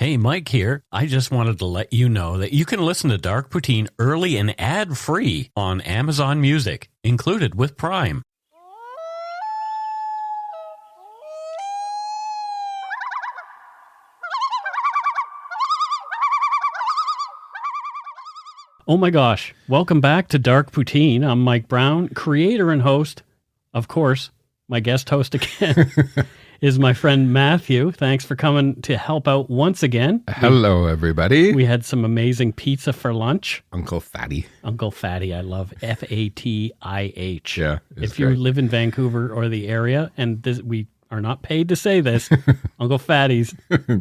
Hey, Mike here. I just wanted to let you know that you can listen to Dark Poutine early and ad-free on Amazon Music, included with Prime. Oh my gosh. Welcome back to Dark Poutine. I'm Mike Brown, creator and host. Of course, my guest host again is my friend Matthew. Thanks for coming to help out once again. Hello, everybody. We had some amazing pizza for lunch. Uncle Fatty. Uncle Fatty, I love Fatih. Yeah. If you live in Vancouver or the area, and we are not paid to say this, Uncle Fatty's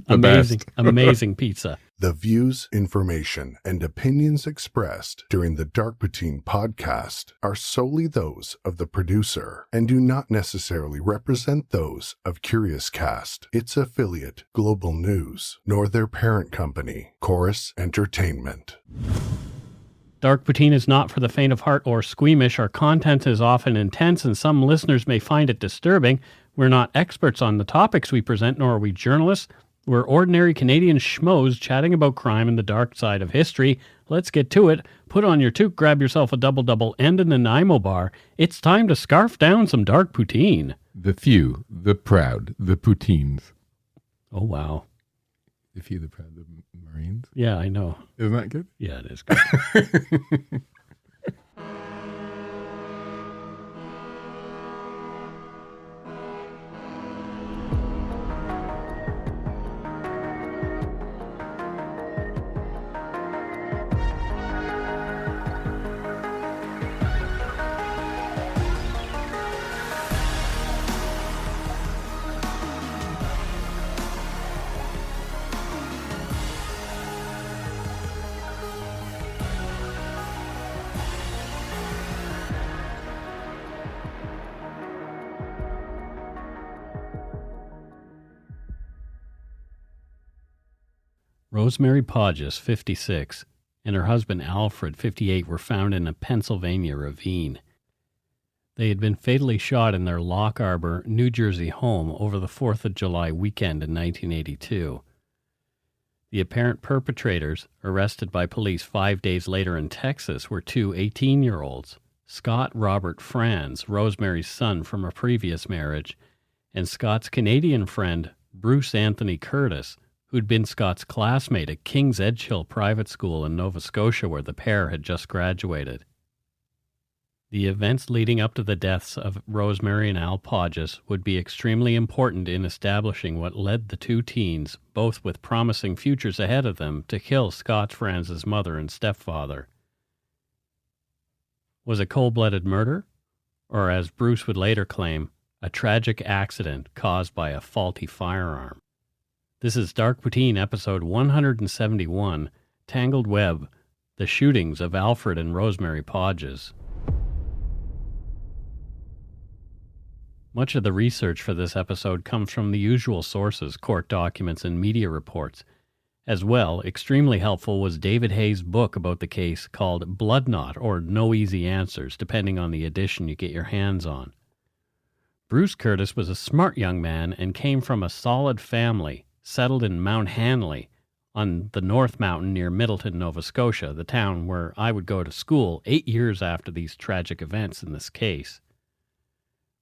amazing pizza. The views, information, and opinions expressed during the Dark Poutine podcast are solely those of the producer and do not necessarily represent those of Curious Cast, its affiliate, Global News, nor their parent company, Chorus Entertainment. Dark Poutine is not for the faint of heart or squeamish. Our content is often intense, and some listeners may find it disturbing. We're not experts on the topics we present, nor are we journalists. We're ordinary Canadian schmoes chatting about crime and the dark side of history. Let's get to it. Put on your toque, grab yourself a double-double and an Nanaimo bar. It's time to scarf down some dark poutine. The few, the proud, the poutines. Oh, wow. The few, the proud, the Marines. Yeah, I know. Isn't that good? Yeah, it is good. Rosemary Podgis, 56, and her husband Alfred, 58, were found in a Pennsylvania ravine. They had been fatally shot in their Loch Arbour, New Jersey home over the 4th of July weekend in 1982. The apparent perpetrators, arrested by police 5 days later in Texas, were two 18-year-olds, Scott Robert Franz, Rosemary's son from a previous marriage, and Scott's Canadian friend, Bruce Anthony Curtis, who'd been Scott's classmate at King's Edgehill Private School in Nova Scotia, where the pair had just graduated. The events leading up to the deaths of Rosemary and Al Podgis would be extremely important in establishing what led the two teens, both with promising futures ahead of them, to kill Scott Franz's mother and stepfather. Was it cold-blooded murder? Or, as Bruce would later claim, a tragic accident caused by a faulty firearm? This is Dark Poutine, episode 171, Tangled Web, The Shootings of Alfred and Rosemary Podgis. Much of the research for this episode comes from the usual sources, court documents, and media reports. As well, extremely helpful was David Hayes' book about the case called Blood Knot, or No Easy Answers, depending on the edition you get your hands on. Bruce Curtis was a smart young man and came from a solid family, settled in Mount Hanley on the North Mountain near Middleton, Nova Scotia, the town where I would go to school 8 years after these tragic events in this case.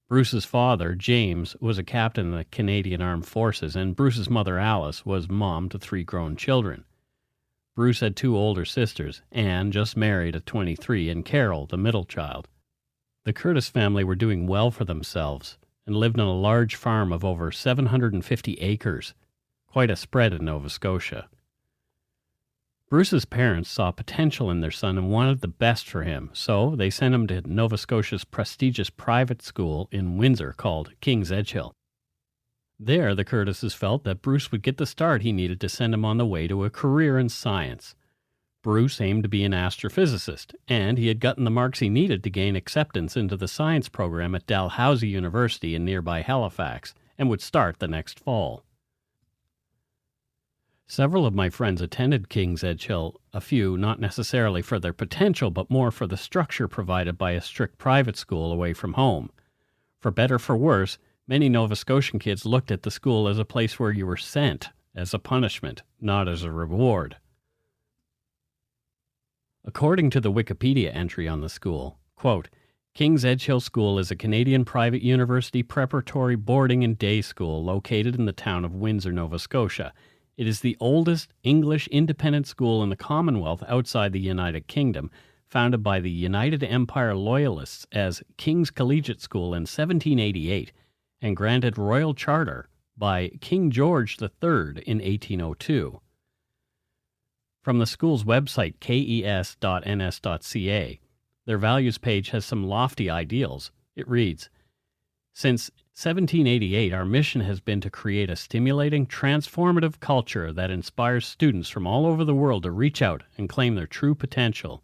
Bruce's father, James, was a captain in the Canadian Armed Forces, and Bruce's mother, Alice, was mom to 3 grown children. Bruce had 2 older sisters, Anne, just married at 23, and Carol, the middle child. The Curtis family were doing well for themselves and lived on a large farm of over 750 acres, quite a spread in Nova Scotia. Bruce's parents saw potential in their son and wanted the best for him, so they sent him to Nova Scotia's prestigious private school in Windsor called King's Edgehill. There, the Curtises felt that Bruce would get the start he needed to send him on the way to a career in science. Bruce aimed to be an astrophysicist, and he had gotten the marks he needed to gain acceptance into the science program at Dalhousie University in nearby Halifax, and would start the next fall. Several of my friends attended King's Edgehill, a few not necessarily for their potential, but more for the structure provided by a strict private school away from home. For better for worse, many Nova Scotian kids looked at the school as a place where you were sent, as a punishment, not as a reward. According to the Wikipedia entry on the school, quote, King's Edgehill School is a Canadian private university preparatory boarding and day school located in the town of Windsor, Nova Scotia. It is the oldest English independent school in the Commonwealth outside the United Kingdom, founded by the United Empire Loyalists as King's Collegiate School in 1788, and granted royal charter by King George III in 1802. From the school's website, kes.ns.ca, their values page has some lofty ideals. It reads, Since 1788, our mission has been to create a stimulating, transformative culture that inspires students from all over the world to reach out and claim their true potential.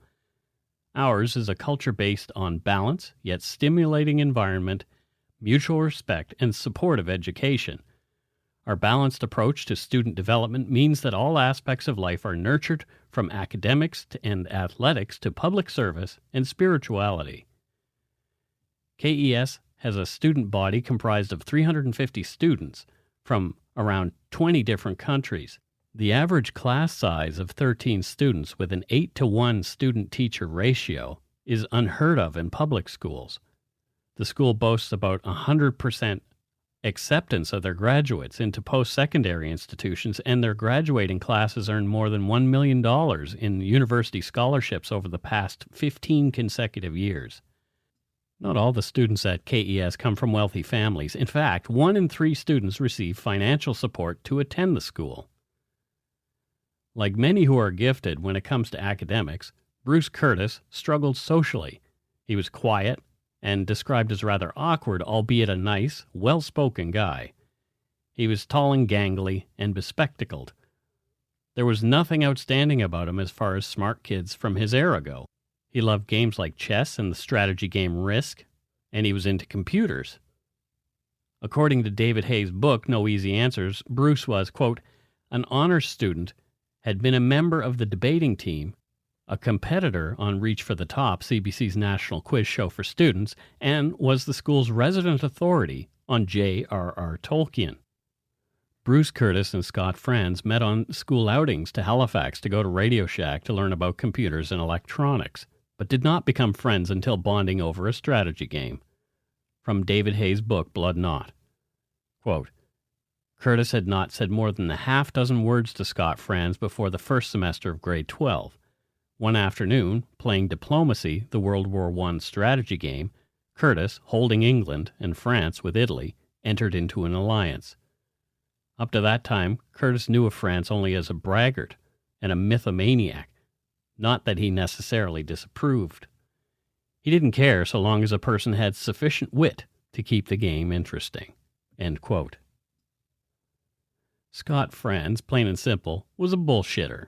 Ours is a culture based on balance, yet stimulating environment, mutual respect, and supportive education. Our balanced approach to student development means that all aspects of life are nurtured, from academics and athletics to public service and spirituality. KES has a student body comprised of 350 students from around 20 different countries. The average class size of 13 students with an 8-to-1 student-teacher ratio is unheard of in public schools. The school boasts about 100% acceptance of their graduates into post-secondary institutions, and their graduating classes earned more than $1 million in university scholarships over the past 15 consecutive years. Not all the students at KES come from wealthy families. In fact, 1 in 3 students receive financial support to attend the school. Like many who are gifted when it comes to academics, Bruce Curtis struggled socially. He was quiet and described as rather awkward, albeit a nice, well-spoken guy. He was tall and gangly and bespectacled. There was nothing outstanding about him as far as smart kids from his era go. He loved games like chess and the strategy game Risk, and he was into computers. According to David Hayes' book, No Easy Answers, Bruce was, quote, an honors student, had been a member of the debating team, a competitor on Reach for the Top, CBC's national quiz show for students, and was the school's resident authority on J.R.R. Tolkien. Bruce Curtis and Scott Franz met on school outings to Halifax to go to Radio Shack to learn about computers and electronics, but did not become friends until bonding over a strategy game. From David Hayes' book, Blood Knot. Quote, Curtis had not said more than a half-dozen words to Scott Franz before the first semester of grade 12. One afternoon, playing Diplomacy, the World War I strategy game, Curtis, holding England, and France with Italy, entered into an alliance. Up to that time, Curtis knew of France only as a braggart and a mythomaniac, not that he necessarily disapproved. He didn't care so long as a person had sufficient wit to keep the game interesting. End quote. Scott Franz, plain and simple, was a bullshitter.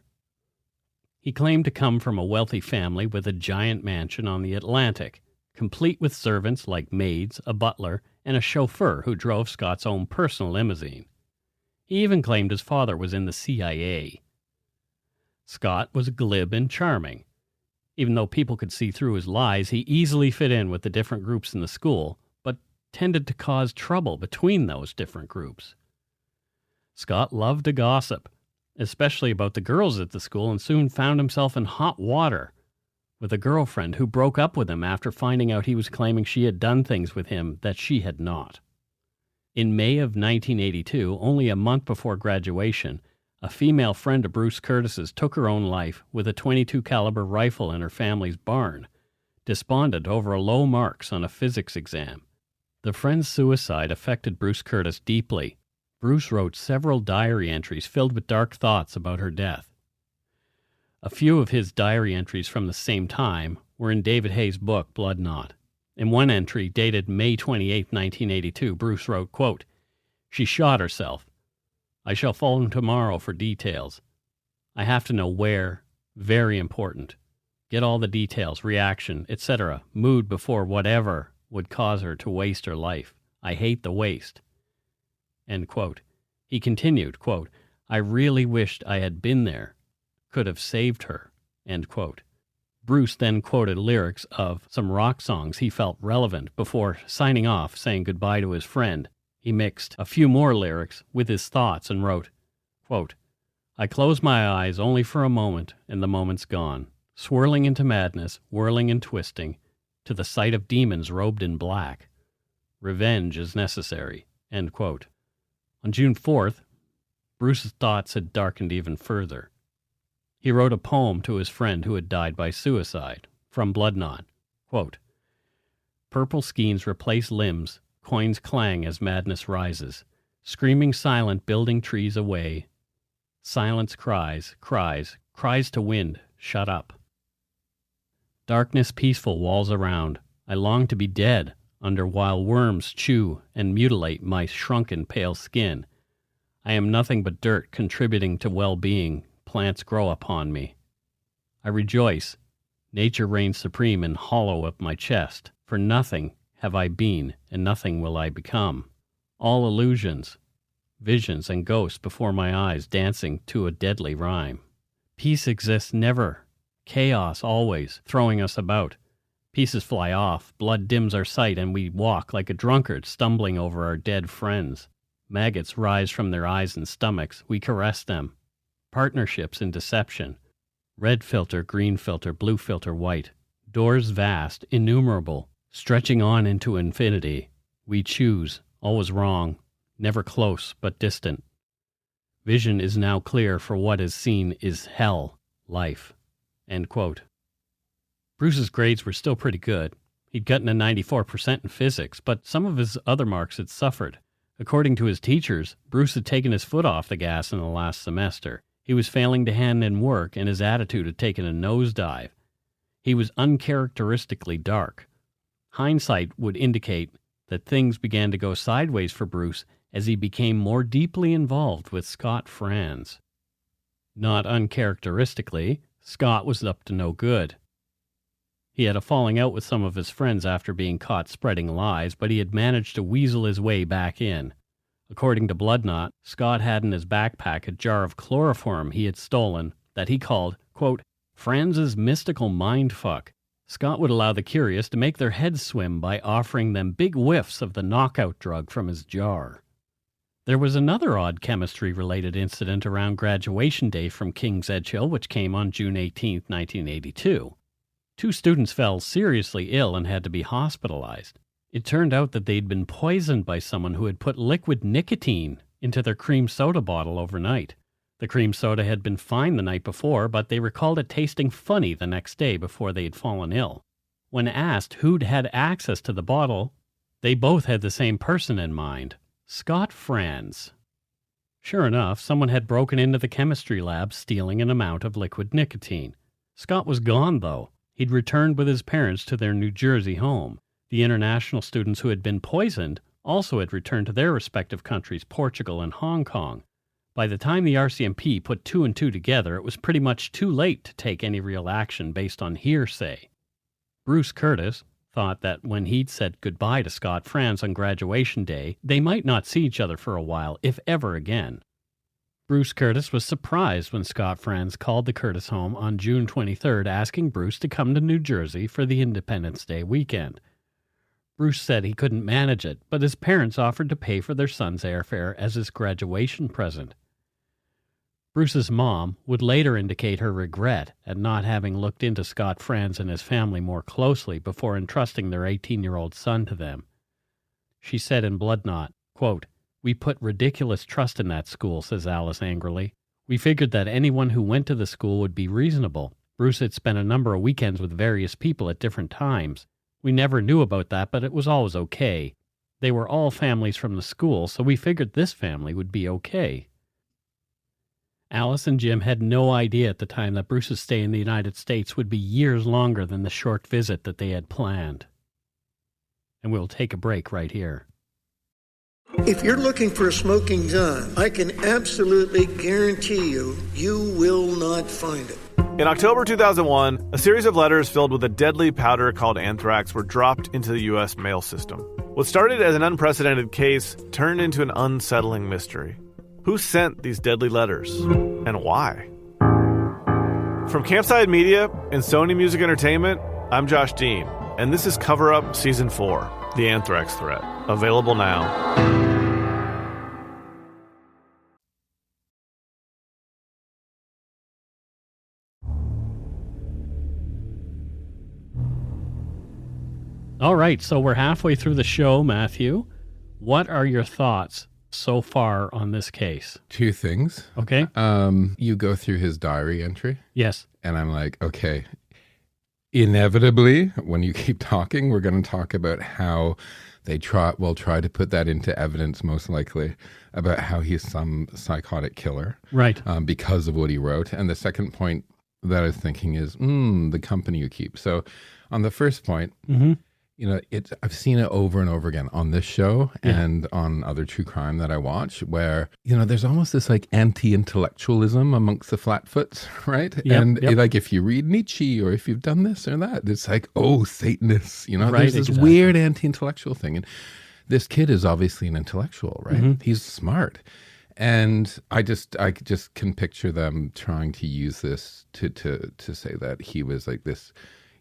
He claimed to come from a wealthy family with a giant mansion on the Atlantic, complete with servants like maids, a butler, and a chauffeur who drove Scott's own personal limousine. He even claimed his father was in the CIA. Scott was glib and charming. Even though people could see through his lies, he easily fit in with the different groups in the school, but tended to cause trouble between those different groups. Scott loved to gossip, especially about the girls at the school, and soon found himself in hot water with a girlfriend who broke up with him after finding out he was claiming she had done things with him that she had not. In May of 1982, only a month before graduation, a female friend of Bruce Curtis's took her own life with a .22 caliber rifle in her family's barn, despondent over low marks on a physics exam. The friend's suicide affected Bruce Curtis deeply. Bruce wrote several diary entries filled with dark thoughts about her death. A few of his diary entries from the same time were in David Hayes' book, Blood Knot. In one entry, dated May 28, 1982, Bruce wrote, quote, She shot herself. I shall phone tomorrow for details. I have to know where. Very important. Get all the details, reaction, etc., mood before whatever would cause her to waste her life. I hate the waste. End quote. He continued, quote, I really wished I had been there, could have saved her, end quote. Bruce then quoted lyrics of some rock songs he felt relevant before signing off, saying goodbye to his friend. He mixed a few more lyrics with his thoughts and wrote, Quote, I close my eyes only for a moment, and the moment's gone, swirling into madness, whirling and twisting, to the sight of demons robed in black. Revenge is necessary. End quote. On June 4th, Bruce's thoughts had darkened even further. He wrote a poem to his friend who had died by suicide, from Bloodknot. Quote, Purple skeins replace limbs, coins clang as madness rises, screaming silent building trees away. Silence cries, cries, cries to wind, shut up. Darkness peaceful walls around, I long to be dead, under while worms chew and mutilate my shrunken pale skin. I am nothing but dirt contributing to well-being, plants grow upon me. I rejoice, nature reigns supreme in hollow of my chest, for nothing have I been, and nothing will I become. All illusions, visions and ghosts before my eyes dancing to a deadly rhyme. Peace exists never, chaos always, throwing us about. Pieces fly off, blood dims our sight, and we walk like a drunkard stumbling over our dead friends. Maggots rise from their eyes and stomachs, we caress them. Partnerships in deception. Red filter, green filter, blue filter, white. Doors vast, innumerable, stretching on into infinity. We choose, always wrong, never close but distant. Vision is now clear, for what is seen is hell, life. End quote. Bruce's grades were still pretty good. He'd gotten a 94% in physics, but some of his other marks had suffered. According to his teachers, Bruce had taken his foot off the gas in the last semester. He was failing to hand in work, and his attitude had taken a nosedive. He was uncharacteristically dark. Hindsight would indicate that things began to go sideways for Bruce as he became more deeply involved with Scott Franz. Not uncharacteristically, Scott was up to no good. He had a falling out with some of his friends after being caught spreading lies, but he had managed to weasel his way back in. According to Bloodknot, Scott had in his backpack a jar of chloroform he had stolen that he called, quote, Franz's mystical mindfuck. Scott would allow the curious to make their heads swim by offering them big whiffs of the knockout drug from his jar. There was another odd chemistry-related incident around graduation day from King's Edgehill, which came on June 18, 1982. 2 students fell seriously ill and had to be hospitalized. It turned out that they'd been poisoned by someone who had put liquid nicotine into their cream soda bottle overnight. The cream soda had been fine the night before, but they recalled it tasting funny the next day before they had fallen ill. When asked who'd had access to the bottle, they both had the same person in mind, Scott Franz. Sure enough, someone had broken into the chemistry lab stealing an amount of liquid nicotine. Scott was gone, though. He'd returned with his parents to their New Jersey home. The international students who had been poisoned also had returned to their respective countries, Portugal and Hong Kong. By the time the RCMP put 2 and 2 together, it was pretty much too late to take any real action based on hearsay. Bruce Curtis thought that when he'd said goodbye to Scott Franz on graduation day, they might not see each other for a while, if ever again. Bruce Curtis was surprised when Scott Franz called the Curtis home on June 23rd asking Bruce to come to New Jersey for the Independence Day weekend. Bruce said he couldn't manage it, but his parents offered to pay for their son's airfare as his graduation present. Bruce's mom would later indicate her regret at not having looked into Scott Franz and his family more closely before entrusting their 18-year-old son to them. She said in Bloodknot, quote, "We put ridiculous trust in that school," says Alice angrily. "We figured that anyone who went to the school would be reasonable. Bruce had spent a number of weekends with various people at different times. We never knew about that, but it was always okay. They were all families from the school, so we figured this family would be okay." Alice and Jim had no idea at the time that Bruce's stay in the United States would be years longer than the short visit that they had planned. And we'll take a break right here. If you're looking for a smoking gun, I can absolutely guarantee you, you will not find it. In October 2001, a series of letters filled with a deadly powder called anthrax were dropped into the U.S. mail system. What started as an unprecedented case turned into an unsettling mystery. Who sent these deadly letters, and why? From Campside Media and Sony Music Entertainment, I'm Josh Dean, and this is Cover Up Season 4, The Anthrax Threat, available now. All right, so we're halfway through the show, Matthew. What are your thoughts so far on this case? Two things. Okay. You go through his diary entry. Yes. And I'm like, okay, inevitably, when you keep talking, we're going to talk about how they will try to put that into evidence, most likely, about how he's some psychotic killer. Right. Because of what he wrote. And the second point that I was thinking is, the company you keep. So on the first point, I've seen it over and over again on this show and on other true crime that I watch, where, there's almost this like anti-intellectualism amongst the flatfoots, right? Like if you read Nietzsche or if you've done this or that, it's like, oh, Satanists, there's this weird anti-intellectual thing. And this kid is obviously an intellectual, right? Mm-hmm. He's smart. And I just can picture them trying to use this to say that he was like this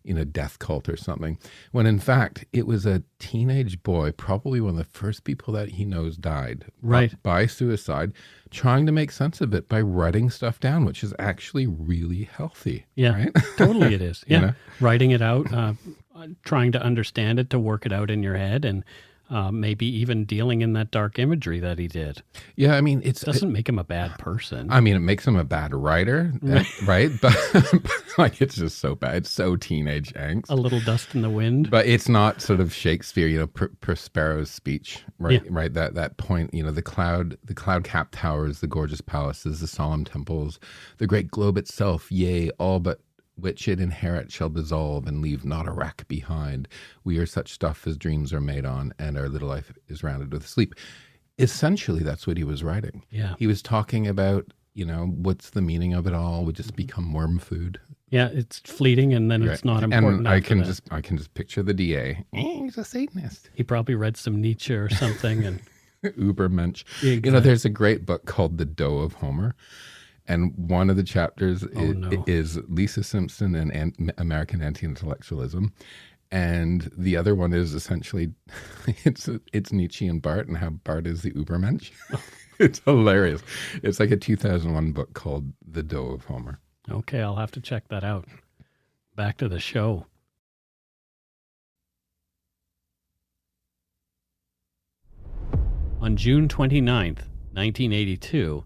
in a death cult or something, when in fact it was a teenage boy, probably one of the first people that he knows died by suicide, trying to make sense of it by writing stuff down, which is actually really healthy. Yeah, right? Totally it is. Yeah, writing it out, trying to understand it, to work it out in your head, and maybe even dealing in that dark imagery that he did. Yeah, I mean, it doesn't make him a bad person. I mean, it makes him a bad writer, right? But like, it's just so bad. It's so teenage angst. A little dust in the wind. But it's not sort of Shakespeare, Prospero's speech, right? Yeah. Right. That point, the cloud-capped towers, the gorgeous palaces, the solemn temples, the great globe itself, yea, all but which it inherit shall dissolve and leave not a wreck behind. We are such stuff as dreams are made on, and our little life is rounded with sleep. Essentially, that's what he was writing. Yeah. He was talking about, what's the meaning of it all? Would just become worm food. Yeah, it's fleeting, and then it's not important. And I can just picture the DA. He's a Satanist. He probably read some Nietzsche or something, and Ubermensch. Exactly. There's a great book called The Doe of Homer. And one of the chapters is Lisa Simpson and American anti-intellectualism. And the other one is essentially, it's Nietzsche and Bart, and how Bart is the Ubermensch. It's hilarious. It's like a 2001 book called The Doe of Homer. Okay, I'll have to check that out. Back to the show. On June 29th, 1982,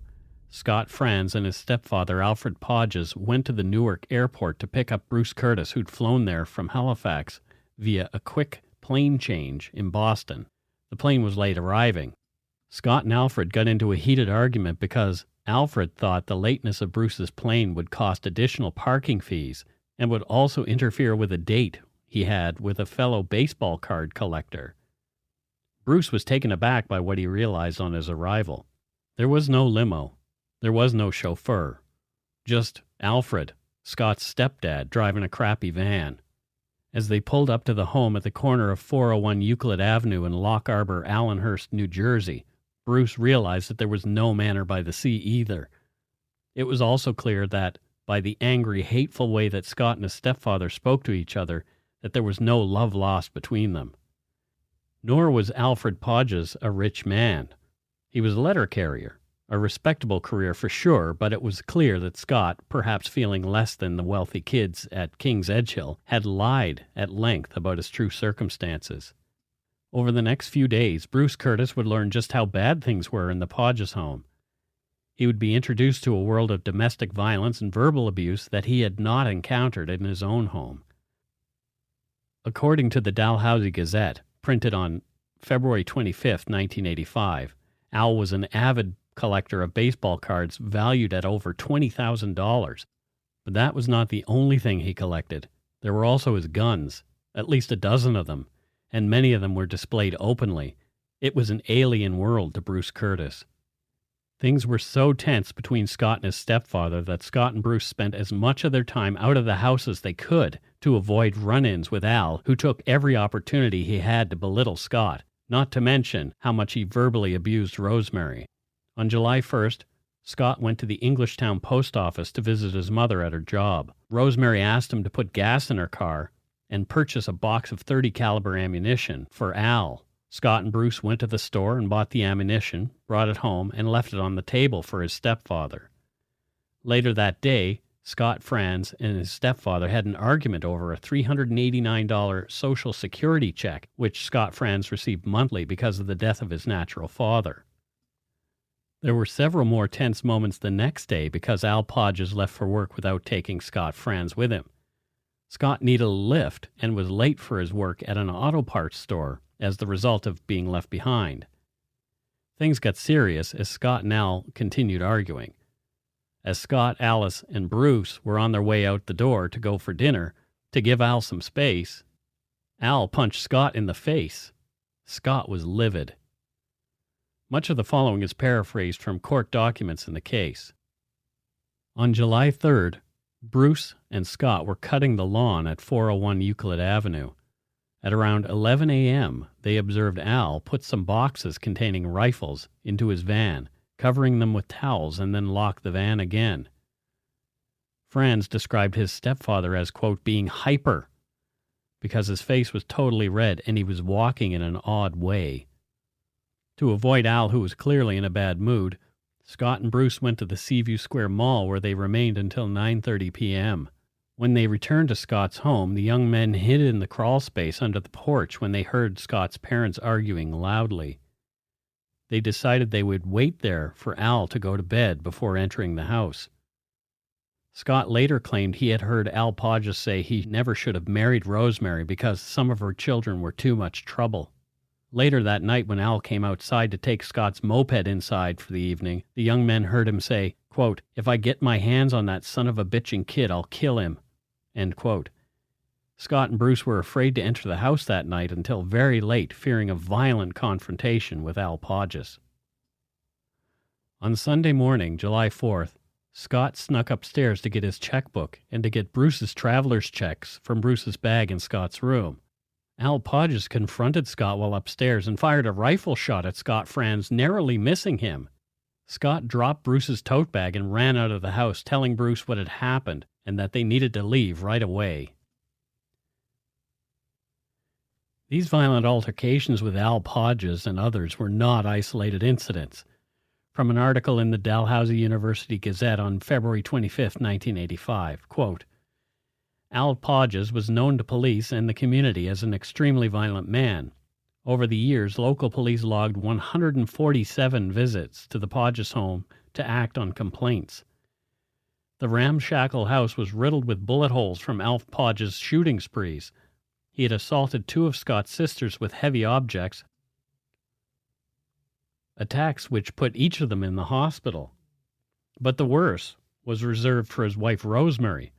Scott Franz and his stepfather, Alfred Podgis, went to the Newark airport to pick up Bruce Curtis, who'd flown there from Halifax via a quick plane change in Boston. The plane was late arriving. Scott and Alfred got into a heated argument because Alfred thought the lateness of Bruce's plane would cost additional parking fees and would also interfere with a date he had with a fellow baseball card collector. Bruce was taken aback by what he realized on his arrival. There was no limo. There was no chauffeur, just Alfred, Scott's stepdad, driving a crappy van. As they pulled up to the home at the corner of 401 Euclid Avenue in Loch Arbour, Allenhurst, New Jersey, Bruce realized that there was no manor by the sea either. It was also clear that, by the angry, hateful way that Scott and his stepfather spoke to each other, that there was no love lost between them. Nor was Alfred Podgis a rich man. He was a letter carrier. A respectable career for sure, but it was clear that Scott, perhaps feeling less than the wealthy kids at King's Edgehill, had lied at length about his true circumstances. Over the next few days, Bruce Curtis would learn just how bad things were in the Podgis home. He would be introduced to a world of domestic violence and verbal abuse that he had not encountered in his own home. According to the Dalhousie Gazette, printed on February 25, 1985, Al was an avid collector of baseball cards valued at over $20,000. But that was not the only thing he collected. There were also his guns, at least a dozen of them, and many of them were displayed openly. It was an alien world to Bruce Curtis. Things were so tense between Scott and his stepfather that Scott and Bruce spent as much of their time out of the house as they could to avoid run-ins with Al, who took every opportunity he had to belittle Scott, not to mention how much he verbally abused Rosemary. On July 1st, Scott went to the Englishtown post office to visit his mother at her job. Rosemary asked him to put gas in her car and purchase a box of .30 caliber ammunition for Al. Scott and Bruce went to the store and bought the ammunition, brought it home, and left it on the table for his stepfather. Later that day, Scott Franz and his stepfather had an argument over a $389 Social Security check, which Scott Franz received monthly because of the death of his natural father. There were several more tense moments the next day because Al Podgis left for work without taking Scott Franz with him. Scott needed a lift and was late for his work at an auto parts store as the result of being left behind. Things got serious as Scott and Al continued arguing. As Scott, Alice, and Bruce were on their way out the door to go for dinner, to give Al some space, Al punched Scott in the face. Scott was livid. Much of the following is paraphrased from court documents in the case. On July 3rd, Bruce and Scott were cutting the lawn at 401 Euclid Avenue. At around 11 a.m., they observed Al put some boxes containing rifles into his van, covering them with towels, and then lock the van again. Franz described his stepfather as, quote, being hyper, because his face was totally red and he was walking in an odd way. To avoid Al, who was clearly in a bad mood, Scott and Bruce went to the Seaview Square Mall where they remained until 9:30 p.m. When they returned to Scott's home, the young men hid in the crawl space under the porch when they heard Scott's parents arguing loudly. They decided they would wait there for Al to go to bed before entering the house. Scott later claimed he had heard Al Podgis say he never should have married Rosemary because some of her children were too much trouble. Later that night, when Al came outside to take Scott's moped inside for the evening, the young men heard him say, quote, "If I get my hands on that son of a bitching kid, I'll kill him," end quote. Scott and Bruce were afraid to enter the house that night until very late, fearing a violent confrontation with Al Podgis. On Sunday morning, July 4th, Scott snuck upstairs to get his checkbook and to get Bruce's traveler's checks from Bruce's bag in Scott's room. Al Podgis confronted Scott while upstairs and fired a rifle shot at Scott Franz, narrowly missing him. Scott dropped Bruce's tote bag and ran out of the house, telling Bruce what had happened and that they needed to leave right away. These violent altercations with Al Podgis and others were not isolated incidents. From an article in the Dalhousie University Gazette on February 25, 1985, quote, Al Podgis was known to police and the community as an extremely violent man. Over the years, local police logged 147 visits to the Podgis home to act on complaints. The ramshackle house was riddled with bullet holes from Al Podgis' shooting sprees. He had assaulted two of Scott's sisters with heavy objects, attacks which put each of them in the hospital. But the worst was reserved for his wife Rosemary.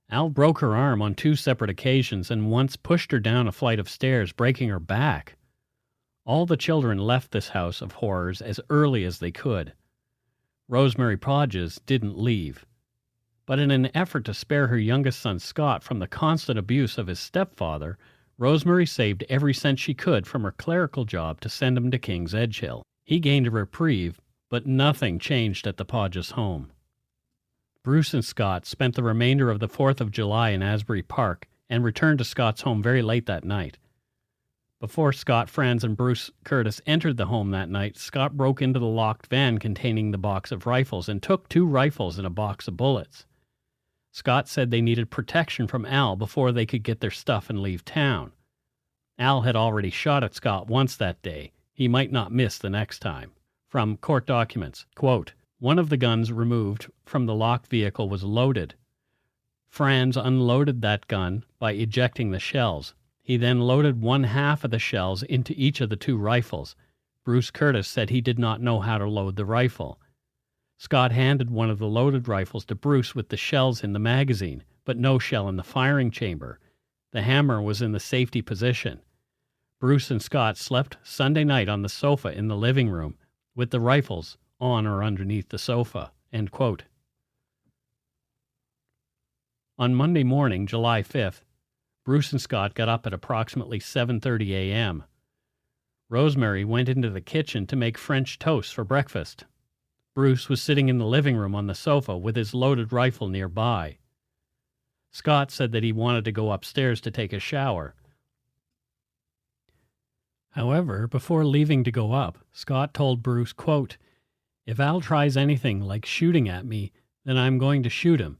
Al broke her arm on 2 separate occasions and once pushed her down a flight of stairs, breaking her back. All the children left this house of horrors as early as they could. Rosemary Podgis didn't leave. But in an effort to spare her youngest son Scott from the constant abuse of his stepfather, Rosemary saved every cent she could from her clerical job to send him to King's Edgehill. He gained a reprieve, but nothing changed at the Podgis home. Bruce and Scott spent the remainder of the 4th of July in Asbury Park and returned to Scott's home very late that night. Before Scott Franz and Bruce Curtis entered the home that night, Scott broke into the locked van containing the box of rifles and took 2 rifles and a box of bullets. Scott said they needed protection from Al before they could get their stuff and leave town. Al had already shot at Scott once that day. He might not miss the next time. From court documents, quote, one of the guns removed from the locked vehicle was loaded. Franz unloaded that gun by ejecting the shells. He then loaded 1/2 of the shells into each of the 2 rifles. Bruce Curtis said he did not know how to load the rifle. Scott handed one of the loaded rifles to Bruce with the shells in the magazine, but no shell in the firing chamber. The hammer was in the safety position. Bruce and Scott slept Sunday night on the sofa in the living room, with the rifles on or underneath the sofa, end quote. On Monday morning, July 5th, Bruce and Scott got up at approximately 7:30 a.m. Rosemary went into the kitchen to make French toast for breakfast. Bruce was sitting in the living room on the sofa with his loaded rifle nearby. Scott said that he wanted to go upstairs to take a shower. However, before leaving to go up, Scott told Bruce, quote, if Al tries anything like shooting at me, then I'm going to shoot him.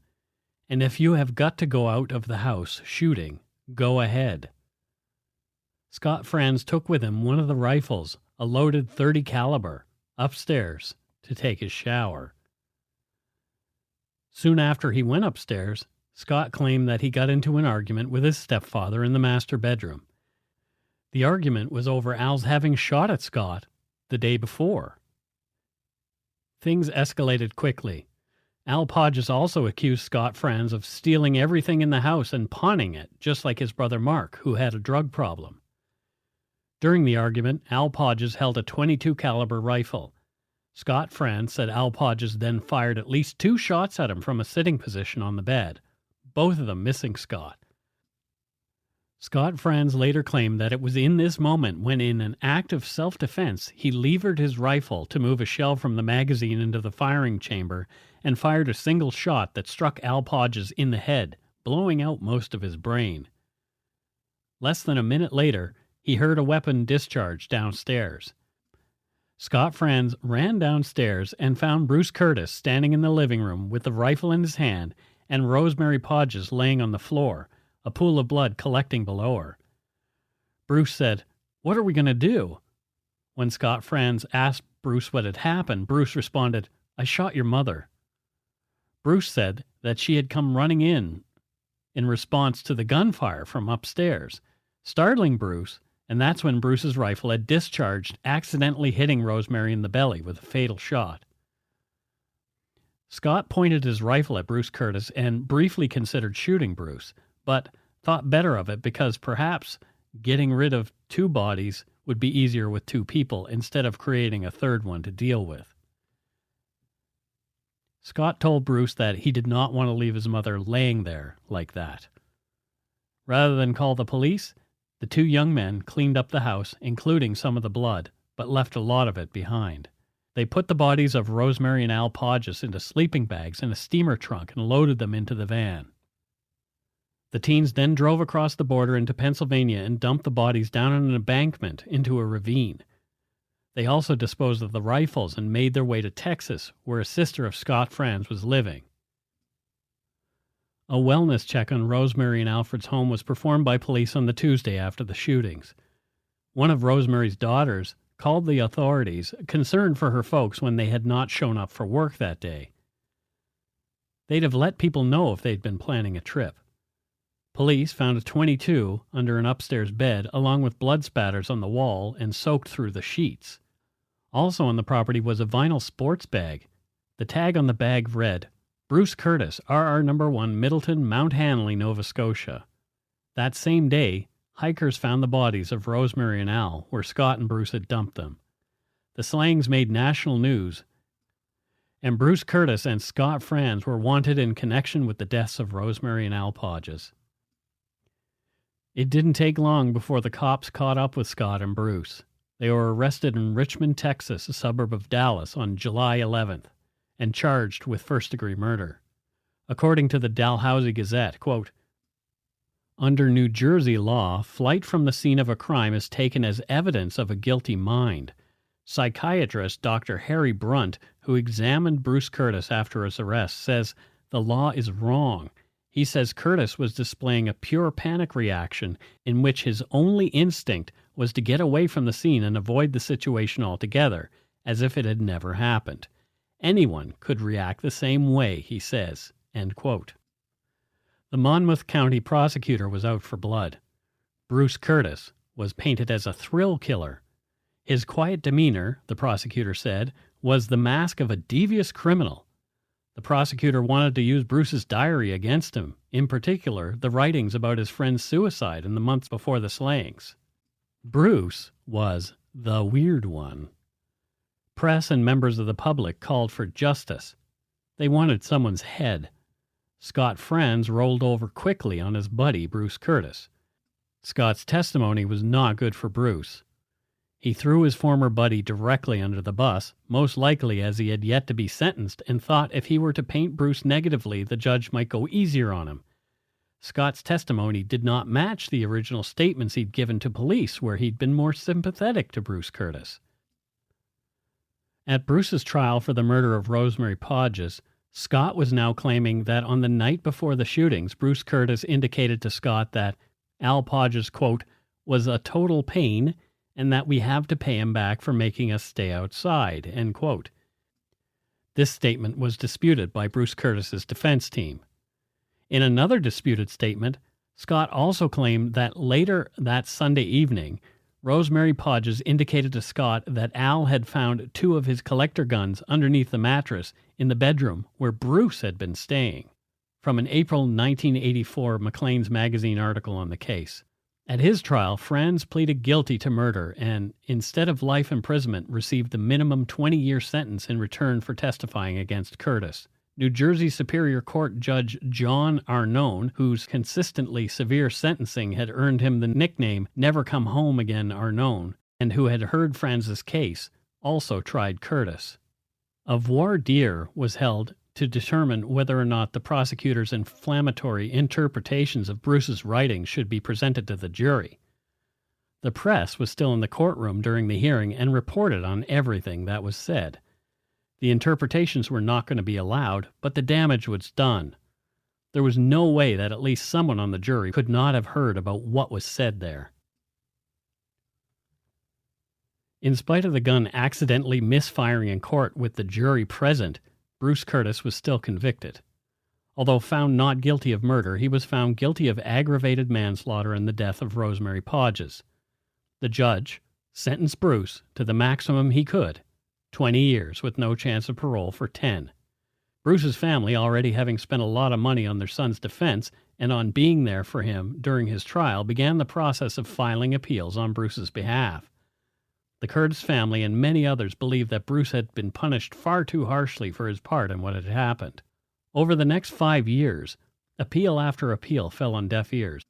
And if you have got to go out of the house shooting, go ahead. Scott Franz took with him one of the rifles, a loaded .30 caliber, upstairs to take his shower. Soon after he went upstairs, Scott claimed that he got into an argument with his stepfather in the master bedroom. The argument was over Al's having shot at Scott the day before. Things escalated quickly. Al Podgis also accused Scott Franz of stealing everything in the house and pawning it, just like his brother Mark, who had a drug problem. During the argument, Al Podgis held a .22 caliber rifle. Scott Franz said Al Podgis then fired at least 2 shots at him from a sitting position on the bed, both of them missing Scott. Scott Franz later claimed that it was in this moment when, in an act of self-defense, he levered his rifle to move a shell from the magazine into the firing chamber and fired a single shot that struck Al Podgis in the head, blowing out most of his brain. Less than a minute later, he heard a weapon discharge downstairs. Scott Franz ran downstairs and found Bruce Curtis standing in the living room with the rifle in his hand and Rosemary Podgis laying on the floor, a pool of blood collecting below her. Bruce said, "What are we going to do?" When Scott Franz asked Bruce what had happened, Bruce responded, "I shot your mother." Bruce said that she had come running in response to the gunfire from upstairs, startling Bruce, and that's when Bruce's rifle had discharged, accidentally hitting Rosemary in the belly with a fatal shot. Scott pointed his rifle at Bruce Curtis and briefly considered shooting Bruce, but thought better of it because perhaps getting rid of 2 bodies would be easier with 2 people instead of creating a third one to deal with. Scott told Bruce that he did not want to leave his mother laying there like that. Rather than call the police, the 2 young men cleaned up the house, including some of the blood, but left a lot of it behind. They put the bodies of Rosemary and Al Podgis into sleeping bags in a steamer trunk and loaded them into the van. The teens then drove across the border into Pennsylvania and dumped the bodies down an embankment into a ravine. They also disposed of the rifles and made their way to Texas, where a sister of Scott Franz was living. A wellness check on Rosemary and Alfred's home was performed by police on the Tuesday after the shootings. One of Rosemary's daughters called the authorities, concerned for her folks when they had not shown up for work that day. They'd have let people know if they'd been planning a trip. Police found a .22 under an upstairs bed, along with blood spatters on the wall and soaked through the sheets. Also on the property was a vinyl sports bag. The tag on the bag read, "Bruce Curtis, RR No. 1, Middleton, Mount Hanley, Nova Scotia." That same day, hikers found the bodies of Rosemary and Al where Scott and Bruce had dumped them. The slayings made national news, and Bruce Curtis and Scott Franz were wanted in connection with the deaths of Rosemary and Al Podgis. It didn't take long before the cops caught up with Scott and Bruce. They were arrested in Richmond, Texas, a suburb of Dallas, on July 11th, and charged with first-degree murder. According to the Dalhousie Gazette, quote, "Under New Jersey law, flight from the scene of a crime is taken as evidence of a guilty mind. Psychiatrist Dr. Harry Brunt, who examined Bruce Curtis after his arrest, says the law is wrong. He says Curtis was displaying a pure panic reaction in which his only instinct was to get away from the scene and avoid the situation altogether, as if it had never happened. Anyone could react the same way, he says." End quote. The Monmouth County prosecutor was out for blood. Bruce Curtis was painted as a thrill killer. His quiet demeanor, the prosecutor said, was the mask of a devious criminal. The prosecutor wanted to use Bruce's diary against him, in particular the writings about his friend's suicide in the months before the slayings. Bruce was the weird one. Press and members of the public called for justice. They wanted someone's head. Scott Franz rolled over quickly on his buddy, Bruce Curtis. Scott's testimony was not good for Bruce. He threw his former buddy directly under the bus, most likely as he had yet to be sentenced, and thought if he were to paint Bruce negatively, the judge might go easier on him. Scott's testimony did not match the original statements he'd given to police, where he'd been more sympathetic to Bruce Curtis. At Bruce's trial for the murder of Rosemary Podgis, Scott was now claiming that on the night before the shootings, Bruce Curtis indicated to Scott that Al Podgis, quote, was a total pain and that we have to pay him back for making us stay outside, end quote. This statement was disputed by Bruce Curtis's defense team. In another disputed statement, Scott also claimed that later that Sunday evening, Rosemary Podgis indicated to Scott that Al had found 2 of his collector guns underneath the mattress in the bedroom where Bruce had been staying. From an April 1984 Maclean's Magazine article on the case. At his trial, Franz pleaded guilty to murder and, instead of life imprisonment, received the minimum 20-year sentence in return for testifying against Curtis. New Jersey Superior Court Judge John Arnone, whose consistently severe sentencing had earned him the nickname Never Come Home Again Arnone, and who had heard Franz's case, also tried Curtis. A voir dire was held to determine whether or not the prosecutor's inflammatory interpretations of Bruce's writings should be presented to the jury. The press was still in the courtroom during the hearing and reported on everything that was said. The interpretations were not going to be allowed, but the damage was done. There was no way that at least someone on the jury could not have heard about what was said there. In spite of the gun accidentally misfiring in court with the jury present, Bruce Curtis was still convicted. Although found not guilty of murder, he was found guilty of aggravated manslaughter in the death of Rosemary Podgis. The judge sentenced Bruce to the maximum he could, 20 years with no chance of parole for 10. Bruce's family, already having spent a lot of money on their son's defense and on being there for him during his trial, began the process of filing appeals on Bruce's behalf. The Curtis family and many others believed that Bruce had been punished far too harshly for his part in what had happened. Over the next 5 years, appeal after appeal fell on deaf ears.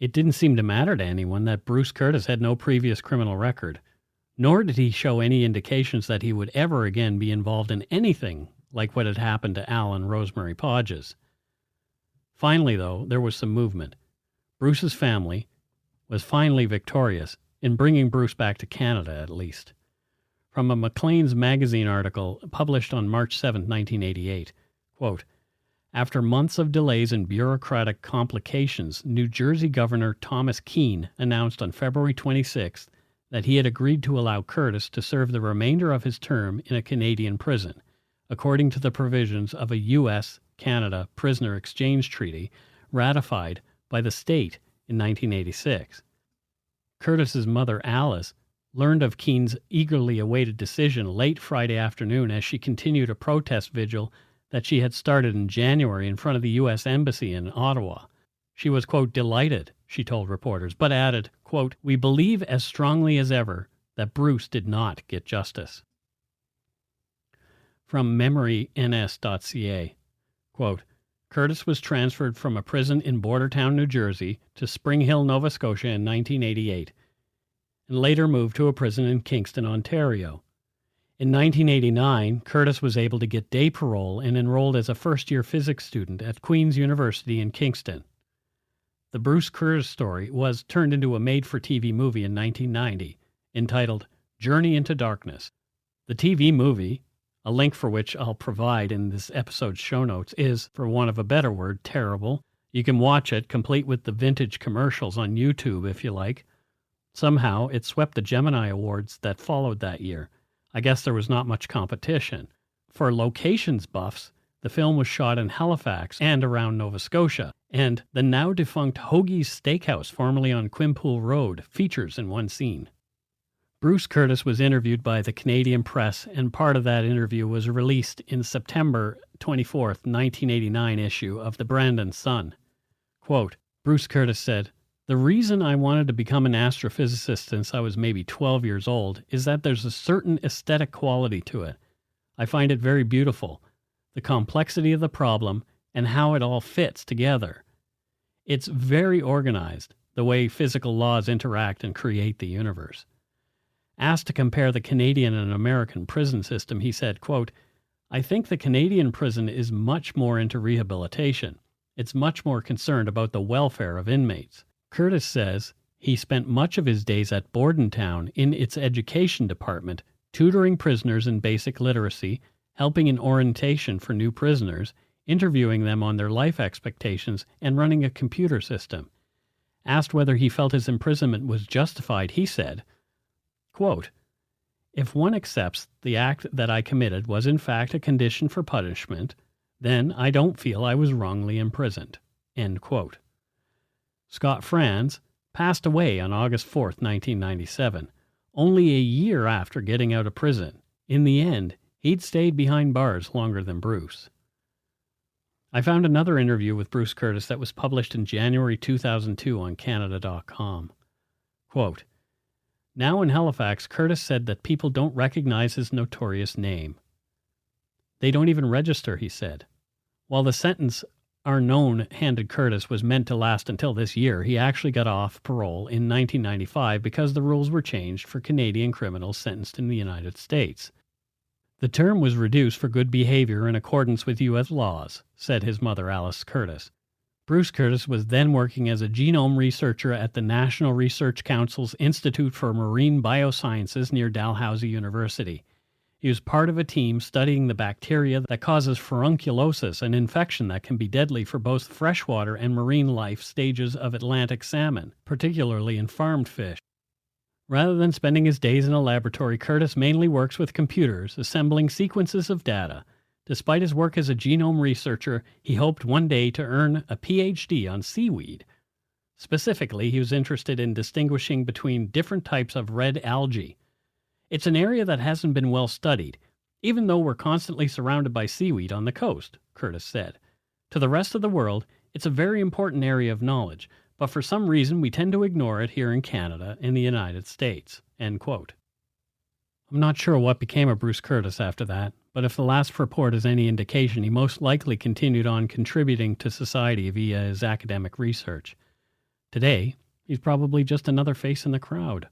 It didn't seem to matter to anyone that Bruce Curtis had no previous criminal record, nor did he show any indications that he would ever again be involved in anything like what had happened to Al and Rosemary Podgis. Finally, though, there was some movement. Bruce's family was finally victorious in bringing Bruce back to Canada, at least. From a Maclean's Magazine article published on March 7, 1988, quote, after months of delays and bureaucratic complications, New Jersey Governor Thomas Keene announced on February 26th that he had agreed to allow Curtis to serve the remainder of his term in a Canadian prison, according to the provisions of a U.S.-Canada prisoner exchange treaty ratified by the state in 1986. Curtis's mother, Alice, learned of Keene's eagerly awaited decision late Friday afternoon as she continued a protest vigil that she had started in January in front of the U.S. Embassy in Ottawa. She was, quote, delighted, she told reporters, but added, quote, we believe as strongly as ever that Bruce did not get justice. From memoryns.ca, quote, Curtis was transferred from a prison in Bordertown, New Jersey, to Spring Hill, Nova Scotia in 1988, and later moved to a prison in Kingston, Ontario. In 1989, Curtis was able to get day parole and enrolled as a first-year physics student at Queen's University in Kingston. The Bruce Curtis story was turned into a made-for-TV movie in 1990, entitled Journey into Darkness. The TV movie, a link for which I'll provide in this episode's show notes, is, for want of a better word, terrible. You can watch it, complete with the vintage commercials, on YouTube if you like. Somehow, it swept the Gemini Awards that followed that year. I guess there was not much competition. For locations buffs, the film was shot in Halifax and around Nova Scotia, and the now-defunct Hoagie's Steakhouse, formerly on Quimpool Road, features in one scene. Bruce Curtis was interviewed by the Canadian press, and part of that interview was released in September 24, 1989 issue of the Brandon Sun. Quote, Bruce Curtis said, the reason I wanted to become an astrophysicist since I was maybe 12 years old is that there's a certain aesthetic quality to it. I find it very beautiful, the complexity of the problem and how it all fits together. It's very organized, the way physical laws interact and create the universe. Asked to compare the Canadian and American prison system, he said, quote, I think the Canadian prison is much more into rehabilitation. It's much more concerned about the welfare of inmates. Curtis says he spent much of his days at Bordentown in its education department, tutoring prisoners in basic literacy helping in orientation for new prisoners, interviewing them on their life expectations, and running a computer system. Asked whether he felt his imprisonment was justified, he said, quote, "If one accepts the act that I committed was in fact a condition for punishment, then I don't feel I was wrongly imprisoned." End quote. Scott Franz passed away on August 4th, 1997, only a year after getting out of prison. In the end, he'd stayed behind bars longer than Bruce. I found another interview with Bruce Curtis that was published in January 2002 on Canada.com. Quote, "Now in Halifax, Curtis said that people don't recognize his notorious name. They don't even register," he said. While the sentence our known handed Curtis was meant to last until this year, he actually got off parole in 1995 because the rules were changed for Canadian criminals sentenced in the United States. The term was reduced for good behavior in accordance with U.S. laws, said his mother, Alice Curtis. Bruce Curtis was then working as a genome researcher at the National Research Council's Institute for Marine Biosciences near Dalhousie University. He was part of a team studying the bacteria that causes furunculosis, an infection that can be deadly for both freshwater and marine life stages of Atlantic salmon, particularly in farmed fish. Rather than spending his days in a laboratory, Curtis mainly works with computers, assembling sequences of data. Despite his work as a genome researcher, he hoped one day to earn a PhD on seaweed. Specifically, he was interested in distinguishing between different types of red algae. "It's an area that hasn't been well studied, even though we're constantly surrounded by seaweed on the coast," Curtis said. "To the rest of the world, it's a very important area of knowledge, but for some reason we tend to ignore it here in Canada and the United States." End quote. I'm not sure what became of Bruce Curtis after that, but if the last report is any indication, he most likely continued on contributing to society via his academic research. Today, he's probably just another face in the crowd.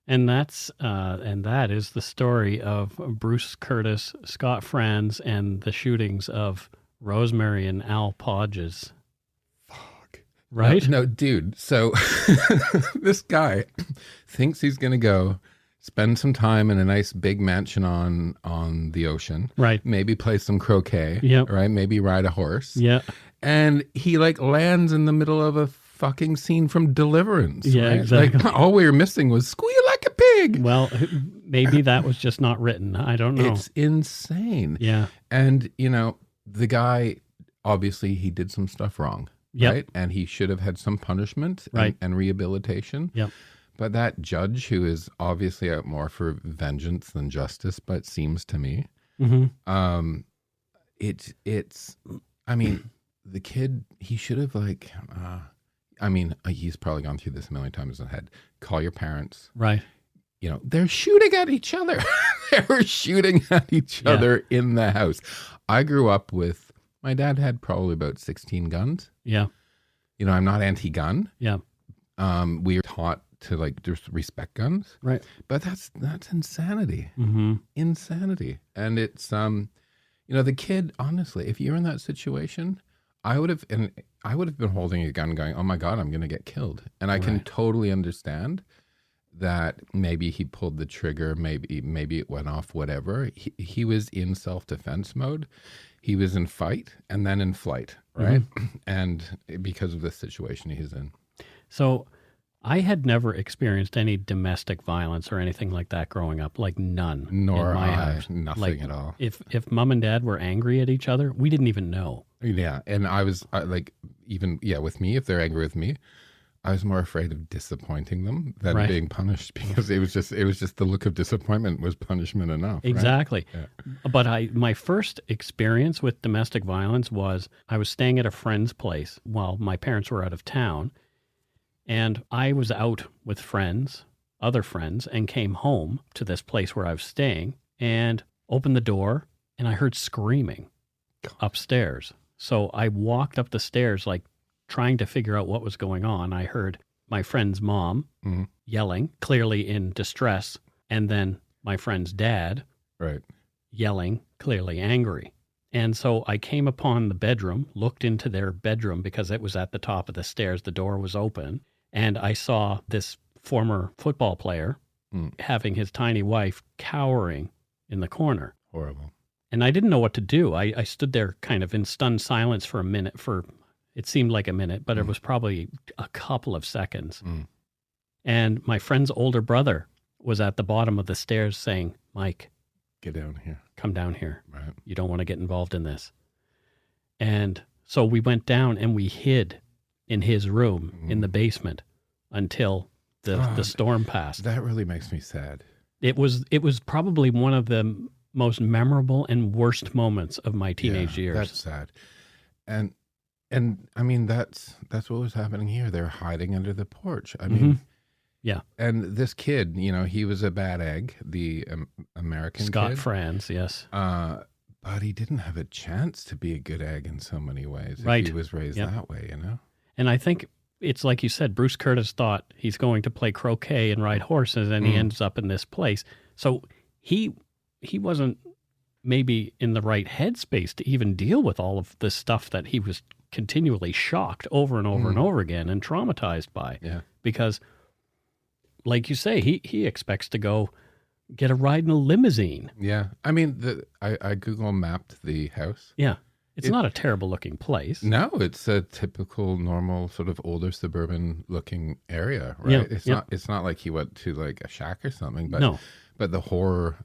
And that is the story of Bruce Curtis, Scott Franz, and the shootings of Rosemary and Al Podgis. Fuck. Right? No, dude. So this guy thinks he's going to go spend some time in a nice big mansion on the ocean. Right. Maybe play some croquet. Yep. Right. Maybe ride a horse. Yeah. And he lands in the middle of a fucking scene from Deliverance. Yeah, right? exactly. All we were missing was squeal like a pig. Well, maybe that was just not written. I don't know. It's insane. Yeah. And, the guy, obviously, he did some stuff wrong. Yep. Right. And he should have had some punishment right. and rehabilitation. Yep. But that judge, who is obviously out more for vengeance than justice, but seems to me, the kid, he should have he's probably gone through this a million times in his head. Call your parents. Right. They're shooting at each other. They were shooting at each other in the house. I grew up with, my dad had probably about 16 guns. Yeah. I'm not anti-gun. Yeah. We were taught to just respect guns. Right. But that's insanity. Mm-hmm. Insanity. And it's, the kid, honestly, if you're in that situation, I would have been holding a gun going, oh my God, I'm going to get killed. And I can totally understand that maybe he pulled the trigger, maybe it went off, whatever. He was in self-defense mode. He was in fight and then in flight, right? Mm-hmm. And because of the situation he's in. So I had never experienced any domestic violence or anything like that growing up, none. Nor in my I, house. nothing at all. If mom and dad were angry at each other, we didn't even know. Yeah, and I was with me, if they're angry with me, I was more afraid of disappointing them than being punished, because it was just the look of disappointment was punishment enough. Exactly. Right? Yeah. But my first experience with domestic violence was I was staying at a friend's place while my parents were out of town, and I was out with other friends, and came home to this place where I was staying and opened the door, and I heard screaming upstairs. So I walked up the stairs trying to figure out what was going on. I heard my friend's mom yelling, clearly in distress, and then my friend's dad yelling, clearly angry. And so I came upon the bedroom, looked into their bedroom because it was at the top of the stairs. The door was open. And I saw this former football player having his tiny wife cowering in the corner. Horrible. And I didn't know what to do. I stood there kind of in stunned silence for a minute. It seemed like a minute, but it was probably a couple of seconds. And my friend's older brother was at the bottom of the stairs saying, Mike, get down here. Come down here. Right. You don't want to get involved in this. And so we went down and we hid in his room in the basement until the storm passed. That really makes me sad. It was probably one of the most memorable and worst moments of my teenage years. That's sad. And I mean, that's what was happening here. They're hiding under the porch. I mean, yeah. And this kid, he was a bad egg, the American Scott kid. Franz, yes. But he didn't have a chance to be a good egg in so many ways. Right. If he was raised that way, And I think it's like you said, Bruce Curtis thought he's going to play croquet and ride horses, and he ends up in this place. So he wasn't maybe in the right headspace to even deal with all of this stuff that he was continually shocked over and over and over again and traumatized by. Yeah. Because, like you say, he expects to go get a ride in a limousine. Yeah. I mean, I Google mapped the house. Yeah. It's not a terrible looking place. No, it's a typical, normal, sort of older suburban looking area, right? Yeah, It's not like he went to like a shack or something, but No. but the horror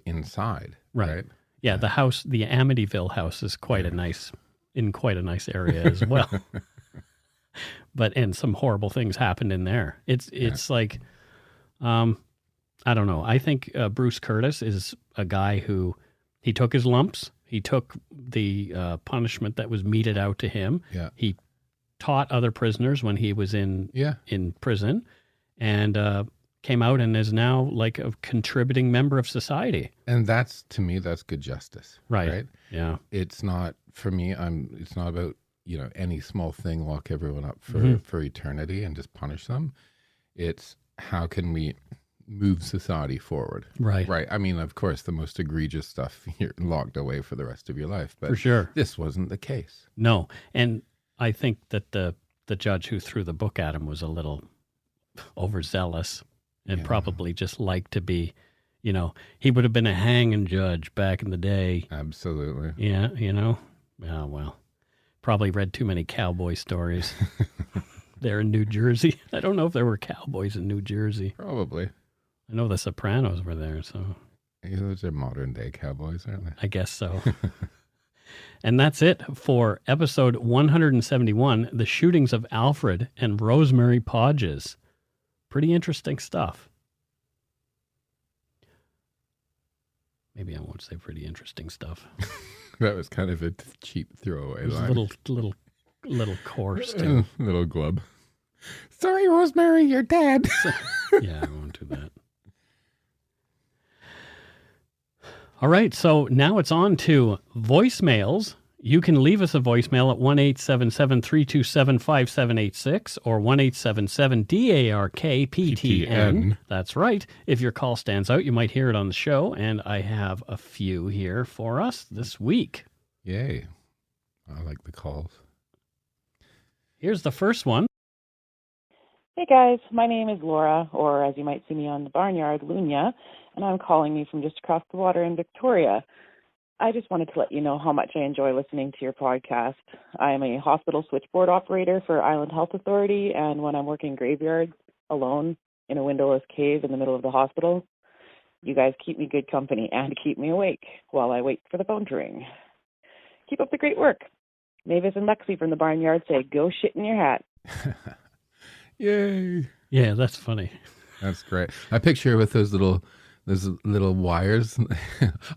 inside, right? Yeah, the house, the Amityville house, is quite a nice area as well. And some horrible things happened in there. It's like, I don't know. I think Bruce Curtis is a guy who he took his lumps. He took the punishment that was meted out to him. Yeah. He taught other prisoners when he was in prison, and came out and is now like a contributing member of society. And to me, that's good justice. Right? Yeah. It's not, for me, it's not about, any small thing, lock everyone up for eternity and just punish them. It's how can we move society forward? Right. I mean, of course, the most egregious stuff, you're locked away for the rest of your life. But for sure. This wasn't the case. No. And I think that the judge who threw the book at him was a little overzealous and probably just liked to be, he would have been a hanging judge back in the day. Absolutely. Yeah, Oh, well, probably read too many cowboy stories there in New Jersey. I don't know if there were cowboys in New Jersey. Probably. I know the Sopranos were there, so. Yeah, those are modern day cowboys, aren't they? I guess so. And that's it for episode 171, The Shootings of Alfred and Rosemary Podgis. Pretty interesting stuff. Maybe I won't say pretty interesting stuff. That was kind of a cheap throwaway It was line. a little coarse, too. Little glub. Sorry, Rosemary, you're dead. Yeah, I won't do that. All right, so now it's on to voicemails. You can leave us a voicemail at 1-877-327-5786 or 1-877-DARK-PTN. That's right. If your call stands out, you might hear it on the show, and I have a few here for us this week. Yay. I like the calls. Here's the first one. Hey guys, my name is Laura, or as you might see me on the barnyard, Lunya, and I'm calling you from just across the water in Victoria. I just wanted to let you know how much I enjoy listening to your podcast. I am a hospital switchboard operator for Island Health Authority, and when I'm working graveyards alone in a windowless cave in the middle of the hospital, you guys keep me good company and keep me awake while I wait for the phone to ring. Keep up the great work. Mavis and Lexi from the barnyard say, go shit in your hat. Yay. Yeah, that's funny. That's great. I picture with those little wires.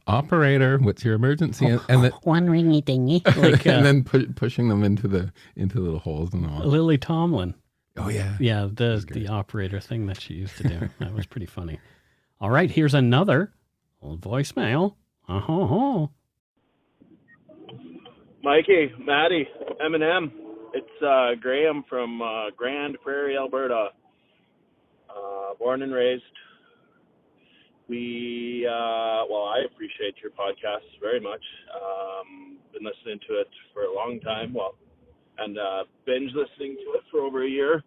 Operator, what's your emergency? And then, one ringy dingy. Like, and then pushing them into little holes and all. Lily Tomlin. Oh, yeah. Yeah, the operator thing that she used to do. That was pretty funny. All right, here's another old voicemail. Mikey, Maddie, M&M. It's Graham from Grand Prairie, Alberta. Born and raised I appreciate your podcast very much. Been listening to it for a long time, and binge listening to it for over a year.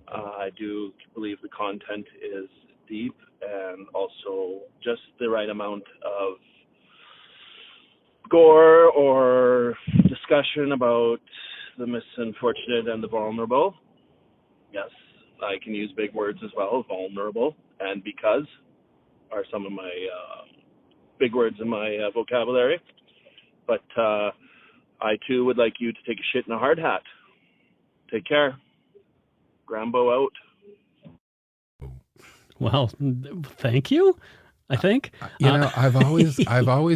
I do believe the content is deep and also just the right amount of gore or discussion about the misunfortunate and the vulnerable. Yes, I can use big words as well, vulnerable and because are some of my big words in my vocabulary. But I, too, would like you to take a shit in a hard hat. Take care. Grambo out. Well, thank you, I think. I've always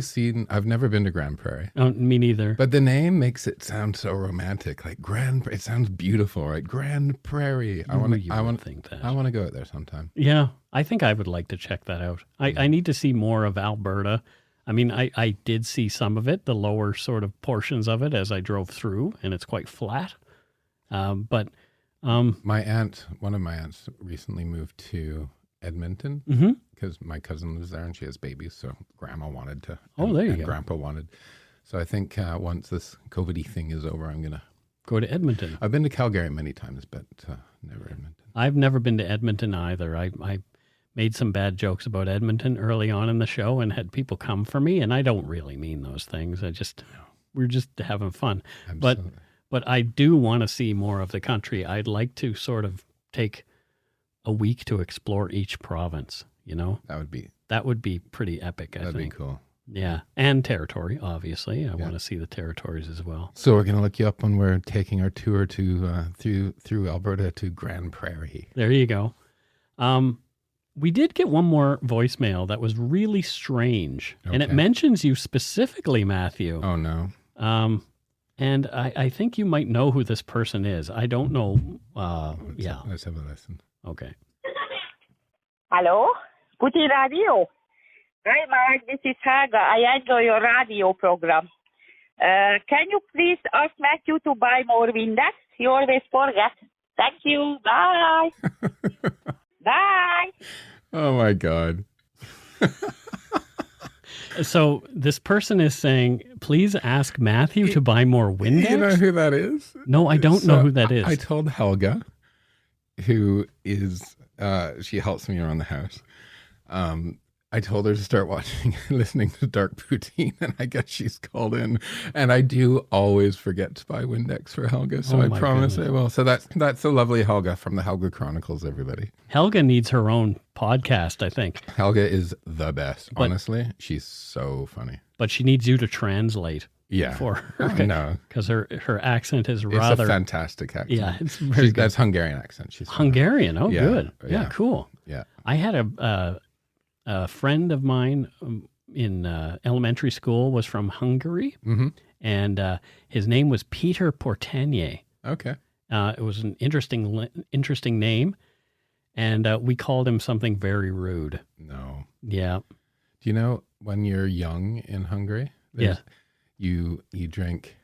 seen, I've never been to Grand Prairie. Oh, me neither. But the name makes it sound so romantic, like it sounds beautiful, right? Grand Prairie. I want to think that. I want to go out there sometime. Yeah, I think I would like to check that out. I need to see more of Alberta. I mean, I did see some of it, the lower sort of portions of it as I drove through, and it's quite flat. One of my aunts recently moved to Edmonton because my cousin lives there and she has babies, so Grandma wanted to. There you go. Grandpa wanted. So I think once this COVID-y thing is over, I'm gonna go to Edmonton. I've been to Calgary many times, but never Edmonton. I've never been to Edmonton either. I made some bad jokes about Edmonton early on in the show and had people come for me, and I don't really mean those things. We're just having fun. Absolutely. But I do want to see more of the country. I'd like to sort of take a week to explore each province, That would be pretty epic, I think. That'd be cool. Yeah, and territory, obviously. I want to see the territories as well. So we're going to look you up when we're taking our tour to through Alberta to Grand Prairie. There you go. We did get one more voicemail that was really strange, and it mentions you specifically, Matthew. Oh, no. And I think you might know who this person is. I don't know. Let's have a listen. Okay. Hello? Putin Radio. Hi, Mark. This is Haga. I enjoy your radio program. Can you please ask Matthew to buy more Windex? He always forgets. Thank you. Bye. Bye. Oh, my God. So this person is saying, please ask Matthew to buy more Windex? You know who that is? No, I don't know who that is. I told Helga, who is, she helps me around the house. I told her to start listening to Dark Poutine, and I guess she's called in. And I do always forget to buy Windex for Helga, so I promise I will. So that's the lovely Helga from the Helga Chronicles, everybody. Helga needs her own podcast, I think. Helga is the best. Honestly, she's so funny. But she needs you to translate. Yeah, for her. I know. Because her accent is It's rather... a fantastic accent. Yeah, it's very good. That's Hungarian accent. She's Hungarian? Oh, yeah, good. Yeah, cool. Yeah. I had a friend of mine in elementary school was from Hungary, and his name was Peter Portanier. Okay. It was an interesting name, and we called him something very rude. No. Yeah. Do you know when you're young in Hungary? Yeah. You drink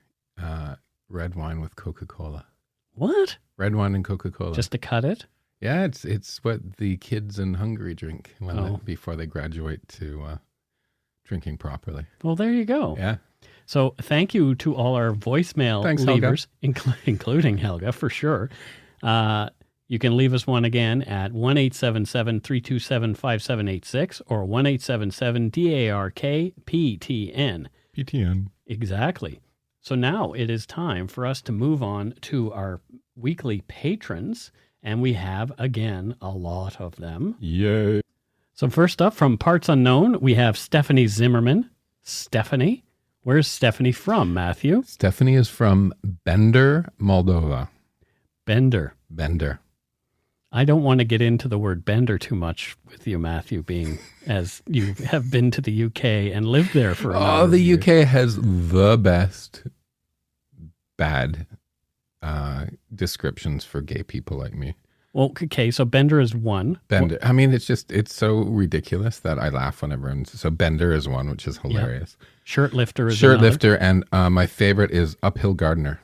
red wine with Coca-Cola. What? Red wine and Coca-Cola. Just to cut it? Yeah, it's what the kids in Hungary drink before they graduate to drinking properly. Well, there you go. Yeah. So thank you to all our voicemail leavers, including Helga, for sure. You can leave us one again at 1-877-327-5786 or 1-877-DARK-PTN. PTN. Exactly. So now it is time for us to move on to our weekly patrons, and we have, again, a lot of them. Yay. So first up, from Parts Unknown, we have Stephanie Zimmerman. Stephanie? Where's Stephanie from, Matthew? Stephanie is from Bender, Moldova. Bender. I don't want to get into the word bender too much with you, Matthew, being as you have been to the UK and lived there for a number of years. UK has the best bad descriptions for gay people like me. Well, okay, so Bender is one. Bender. I mean, it's so ridiculous that I laugh whenever. So Bender is one, which is hilarious. Yeah. Shirt lifter is Shirt another. lifter, and my favorite is uphill gardener.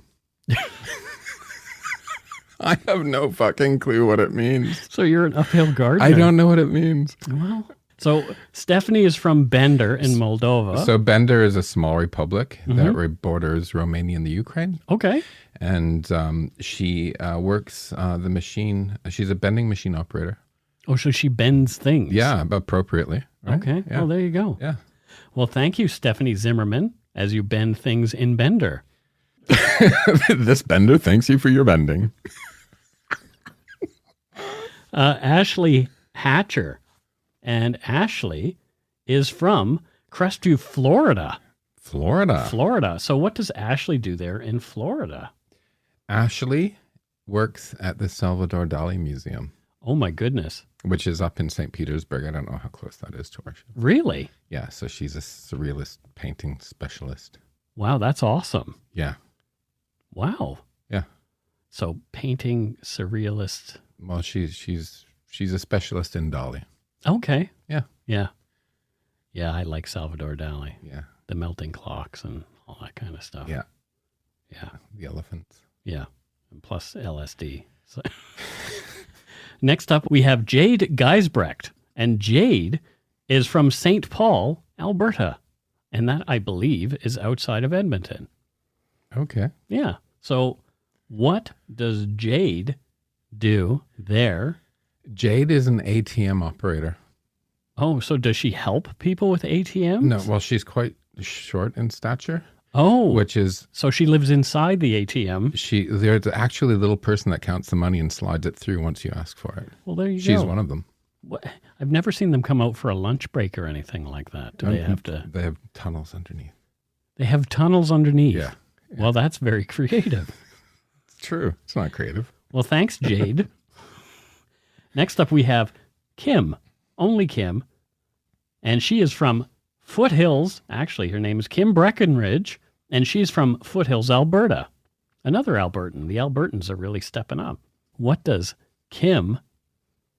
I have no fucking clue what it means. So you're an uphill gardener? I don't know what it means. Well, So Stephanie is from Bender in Moldova. So Bender is a small republic that borders Romania and the Ukraine. Okay. And she works the machine. She's a bending machine operator. Oh, so she bends things. Yeah, appropriately. Right? Okay. Yeah. Well, there you go. Yeah. Well, thank you, Stephanie Zimmerman, as you bend things in Bender. This Bender thanks you for your bending. Ashley Hatcher. And Ashley is from Crestview, Florida. Florida. So what does Ashley do there in Florida? Ashley works at the Salvador Dali Museum. Oh, my goodness. Which is up in St. Petersburg. I don't know how close that is to our show. Really? Yeah, so she's a surrealist painting specialist. Wow, that's awesome. Yeah. Wow. Yeah. So painting surrealist. Well, she's a specialist in Dali. Okay. Yeah. Yeah. Yeah, I like Salvador Dali. Yeah. The melting clocks and all that kind of stuff. Yeah. Yeah. The elephants. Yeah. And plus LSD. So. Next up, we have Jade Geisbrecht. And Jade is from St. Paul, Alberta. And that, I believe, is outside of Edmonton. Okay. Yeah. So what does Jade do there? Jade is an ATM operator. Oh, so does she help people with ATMs? No, well, she's quite short in stature. Oh. Which is... So she lives inside the ATM. There's actually a little person that counts the money and slides it through once you ask for it. Well, there you go. She's one of them. What? I've never seen them come out for a lunch break or anything like that. Do they have to? They have tunnels underneath. They have tunnels underneath? Yeah. Well, that's very creative. It's true. It's not creative. Well, thanks, Jade. Next up, we have Kim, only Kim, and she is from Foothills. Actually, her name is Kim Breckenridge, and she's from Foothills, Alberta. Another Albertan. The Albertans are really stepping up. What does Kim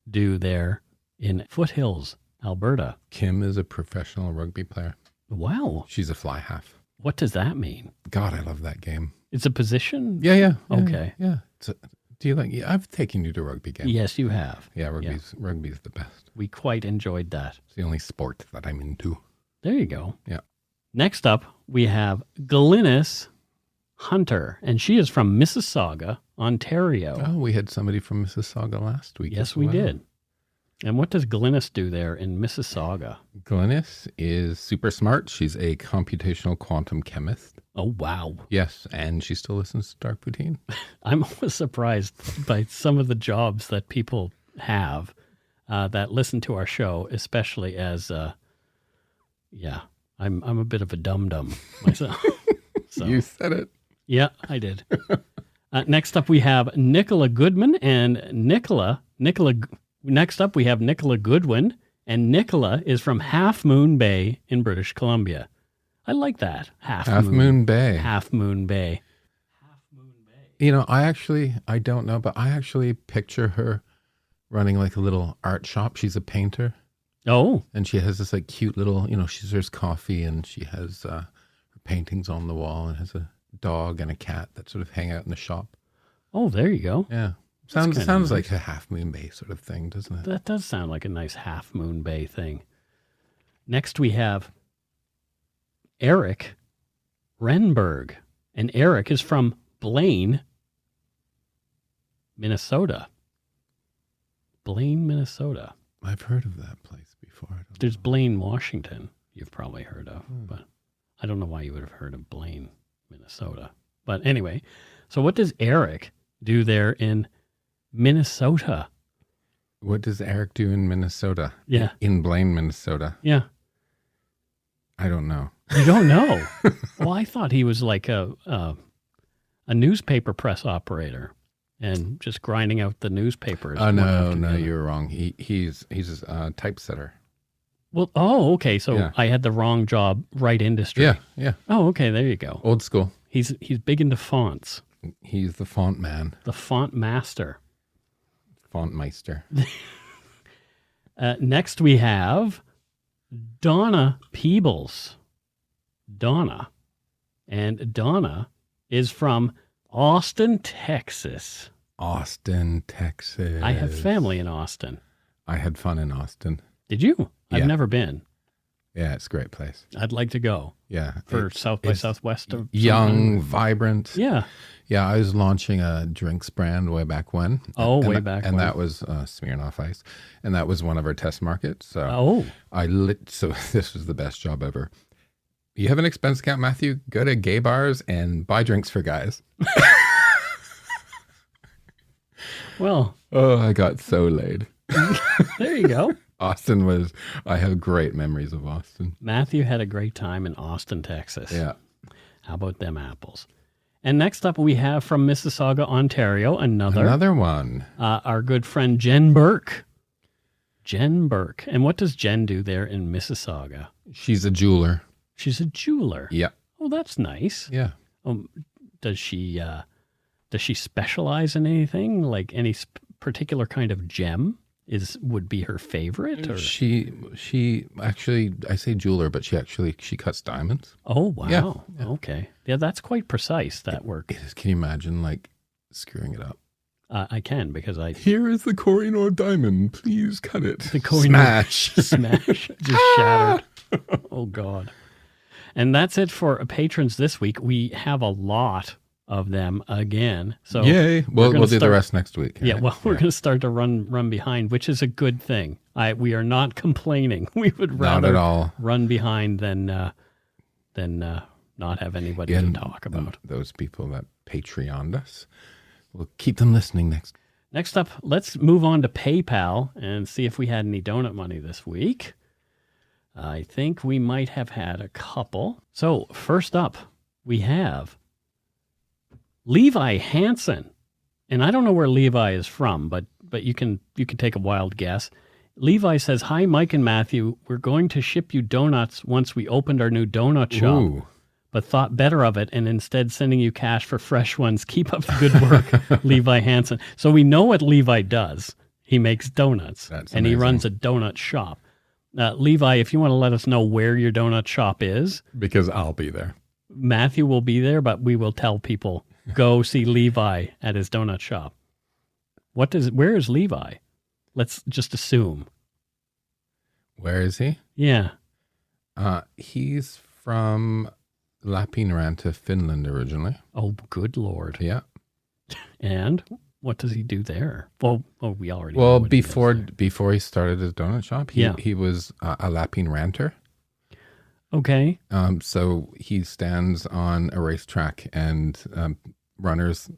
do there in Foothills, Alberta? Kim is a professional rugby player. Wow. She's a fly half. What does that mean? God, I love that game. It's a position? Yeah. Okay. Yeah. Do you like? Yeah, I've taken you to rugby games. Yes, you have. Yeah, rugby's the best. We quite enjoyed that. It's the only sport that I'm into. There you go. Yeah. Next up, we have Glynis Hunter, and she is from Mississauga, Ontario. Oh, we had somebody from Mississauga last week. Yes, we did. And what does Glynis do there in Mississauga? Glynis is super smart. She's a computational quantum chemist. Oh, wow. Yes, and she still listens to Dark Poutine. I'm always surprised by some of the jobs that people have that listen to our show, especially as, I'm a bit of a dum-dum myself. So, you said it. Yeah, I did. Next up, we have Nicola Goodman and Nicola. Next up, we have Nicola Goodwin, and Nicola is from Half Moon Bay in British Columbia. I like that. Half Moon Bay. Half Moon Bay. You know, I don't know, but I actually picture her running like a little art shop. She's a painter. Oh. And she has this like cute little, she serves coffee and she has her paintings on the wall and has a dog and a cat that sort of hang out in the shop. Oh, there you go. Yeah. Sounds nice. Like a Half Moon Bay sort of thing, doesn't it? That does sound like a nice Half Moon Bay thing. Next we have Eric Renberg. And Eric is from Blaine, Minnesota. Blaine, Minnesota. I've heard of that place before. There's Blaine, Washington, you've probably heard of. But I don't know why you would have heard of Blaine, Minnesota. But anyway, so what does Eric do there in Minnesota? What does Eric do in Minnesota? Yeah. In Blaine, Minnesota? Yeah. I don't know. You don't know? Well, I thought he was like a newspaper press operator and just grinding out the newspapers. Oh, no, you're wrong. He's a typesetter. Well, okay. So I had the wrong job, right industry. Yeah. Oh, okay. There you go. Old school. He's big into fonts. He's the font man. The font master. Font meister. Next we have Donna Peebles. Donna. And Donna is from Austin, Texas. Austin, Texas. I have family in Austin. I had fun in Austin. Did you? I've Yeah. never been. Yeah, it's a great place. I'd like to go. Yeah. For it's- South by it's Southwest. Of young, vibrant. Yeah. Yeah, I was launching a drinks brand way back when. Oh, and way back and when. that was Smirnoff Ice, and that was one of our test markets. So Oh. so this was the best job ever. You have an expense account, Matthew? Go to gay bars and buy drinks for guys. Well. Oh, I got so laid. There you go. I have great memories of Austin. Matthew had a great time in Austin, Texas. Yeah. How about them apples? And next up, we have from Mississauga, Ontario, Another one. Our good friend Jen Burke. Jen Burke. And what does Jen do there in Mississauga? She's a jeweler. She's a jeweler. Yeah. Oh, that's nice. Yeah. Does she specialize in anything? Like any particular kind of gem would be her favorite? Or? She actually, I say jeweler, but she cuts diamonds. Oh, wow. Yeah. Okay. Yeah, that's quite precise, that work. It is. Can you imagine like screwing it up? I can, because Here is the Kohinoor diamond. Please cut it. The Kohinoor Smash. just shattered. Oh, God. And that's it for patrons this week. We have a lot of them again. So yay. We'll do the rest next week. Yeah, right? well, we're going to start to run behind, which is a good thing. We are not complaining. We would rather Not at all. run behind than not have anybody to talk about. Those people that Patreoned us. We'll keep them listening next. Next up, let's move on to PayPal and see if we had any donut money this week. I think we might have had a couple. So first up, we have Levi Hansen. And I don't know where Levi is from, but you can take a wild guess. Levi says, "Hi, Mike and Matthew. We're going to ship you donuts once we opened our new donut shop. Ooh. But thought better of it and instead sending you cash for fresh ones. Keep up the good work, Levi Hansen." So we know what Levi does. He makes donuts. That's and he amazing. runs a donut shop. Levi, if you want to let us know where your donut shop is. Because I'll be there. Matthew will be there, but we will tell people, go see Levi at his donut shop. Where is Levi? Let's just assume. Where is he? Yeah. He's from Lappeenranta, Finland originally. Oh, good Lord. Yeah. And what does he do there? Well, we already know Well, what he does there. before he started his donut shop, he was a Lappeenranter. Okay. So he stands on a racetrack and runners.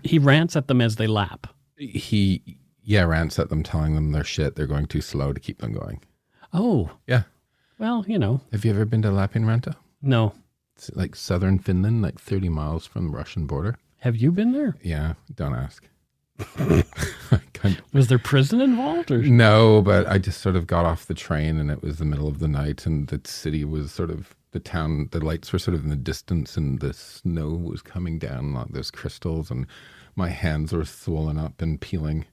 He rants at them as they lap. He rants at them, telling them they're shit. They're going too slow to keep them going. Oh. Yeah. Well, you know. Have you ever been to Lappeenranta? No. It's like southern Finland, like 30 miles from the Russian border. Have you been there? Yeah, don't ask. Was there prison involved? Or? No, but I just sort of got off the train and it was the middle of the night and the city was sort of, the town, the lights were sort of in the distance and the snow was coming down like those crystals and my hands were swollen up and peeling.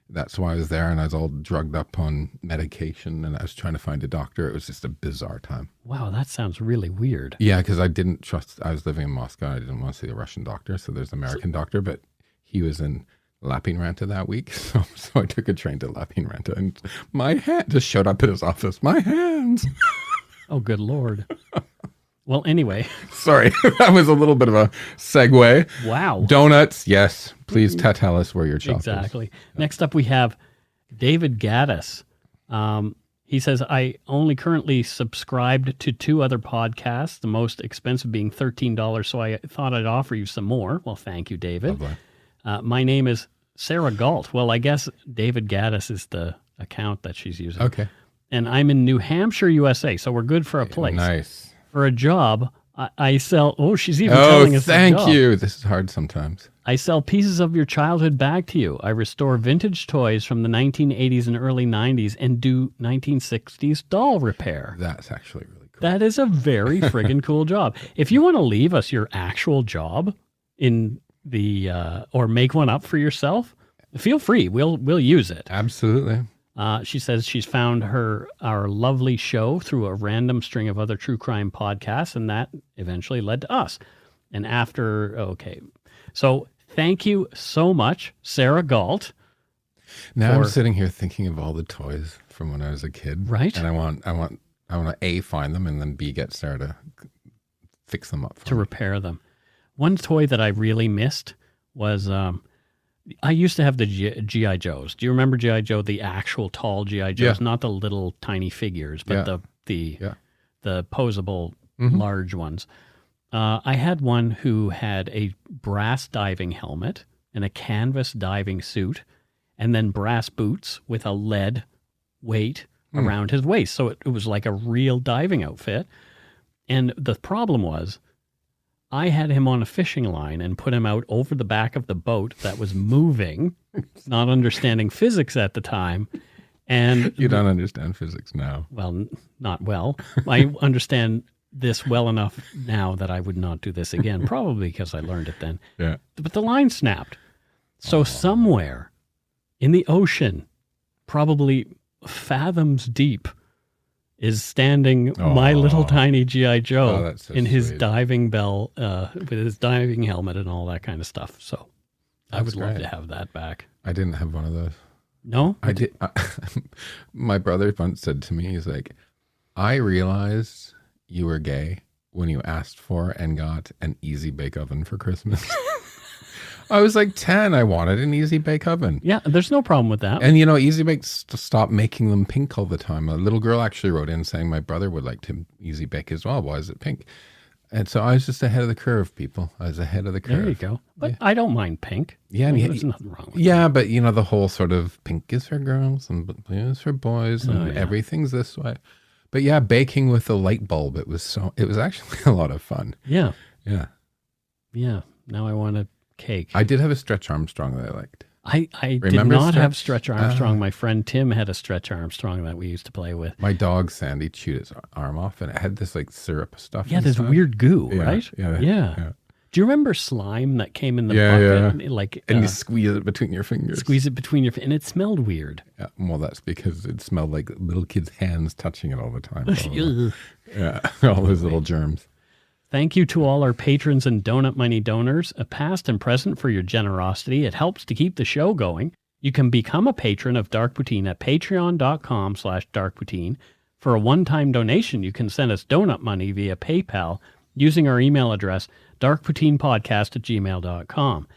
That's why I was there and I was all drugged up on medication and I was trying to find a doctor. It was just a bizarre time. Wow, that sounds really weird. Yeah, because I didn't trust, I was living in Moscow. I didn't want to see a Russian doctor. So there's an American doctor, but he was in Lappeenranta that week. So I took a train to Lappeenranta and my hand just showed up at his office. My hands. Oh, good Lord. Well, anyway. Sorry, that was a little bit of a segue. Wow. Donuts, yes. Please tell us where your shop is. Exactly. Next up, we have David Gaddis. He says, "I only currently subscribed to 2 other podcasts, the most expensive being $13, so I thought I'd offer you some more." Well, thank you, David. My name is Sarah Galt. Well, I guess David Gaddis is the account that she's using. Okay. And I'm in New Hampshire, USA, so we're good for a place. Nice. For a job, I sell... Oh, she's even telling us the thank job. you. This is hard sometimes. "I sell pieces of your childhood back to you. I restore vintage toys from the 1980s and early 90s and do 1960s doll repair." That's actually really cool. That is a very friggin' cool job. If you want to leave us your actual job in the or make one up for yourself, feel free. We'll use it. Absolutely. She says she's found our lovely show through a random string of other true crime podcasts, and that eventually led to us. And so thank you so much, Sarah Galt. Now I'm sitting here thinking of all the toys from when I was a kid. Right. And I want to A, find them, and then B, get Sarah to fix them up. To repair them. One toy that I really missed was, I used to have the G.I. Joes. Do you remember G.I. Joe, the actual tall G.I. Joes? Yeah. Not the little tiny figures, but the posable large ones. I had one who had a brass diving helmet and a canvas diving suit, and then brass boots with a lead weight around his waist. So it was like a real diving outfit. And the problem was, I had him on a fishing line and put him out over the back of the boat that was moving, not understanding physics at the time. And you don't understand physics now. Well, not well. I understand this well enough now that I would not do this again, probably because I learned it then. Yeah. But the line snapped. So somewhere in the ocean, probably fathoms deep, is standing my little tiny G.I. Joe in his diving bell, with his diving helmet and all that kind of stuff. So I would love to have that back. I didn't have one of those. No? I did. My brother once said to me, he's like, I realized you were gay when you asked for and got an Easy Bake Oven for Christmas. I was like 10. I wanted an Easy Bake Oven. Yeah, there's no problem with that. And, you know, Easy Bake stopped making them pink all the time. A little girl actually wrote in saying my brother would like to Easy Bake as well. Why is it pink? And so I was just ahead of the curve, people. I was ahead of the curve. There you go. But I don't mind pink. Yeah. There's nothing wrong with that. But, you know, the whole sort of pink is for girls and blue is for boys and everything's this way. But yeah, baking with a light bulb, it was actually a lot of fun. Yeah. Yeah. Yeah. Now I want a cake. I did have a Stretch Armstrong that I liked. I did not have Stretch Armstrong. My friend Tim had a Stretch Armstrong that we used to play with. My dog Sandy chewed his arm off and it had this like syrup stuff. Yeah, this weird goo, right? Yeah. Do you remember slime that came in the bucket? Yeah. Like, and you squeeze it between your fingers. And it smelled weird. Yeah, well, that's because it smelled like little kids' hands touching it all the time. Yeah, all those little germs. Thank you to all our patrons and Donut Money donors, past and present, for your generosity. It helps to keep the show going. You can become a patron of Dark Poutine at patreon.com/darkpoutine. For a one-time donation, you can send us donut money via PayPal using our email address, darkpoutinepodcast@gmail.com.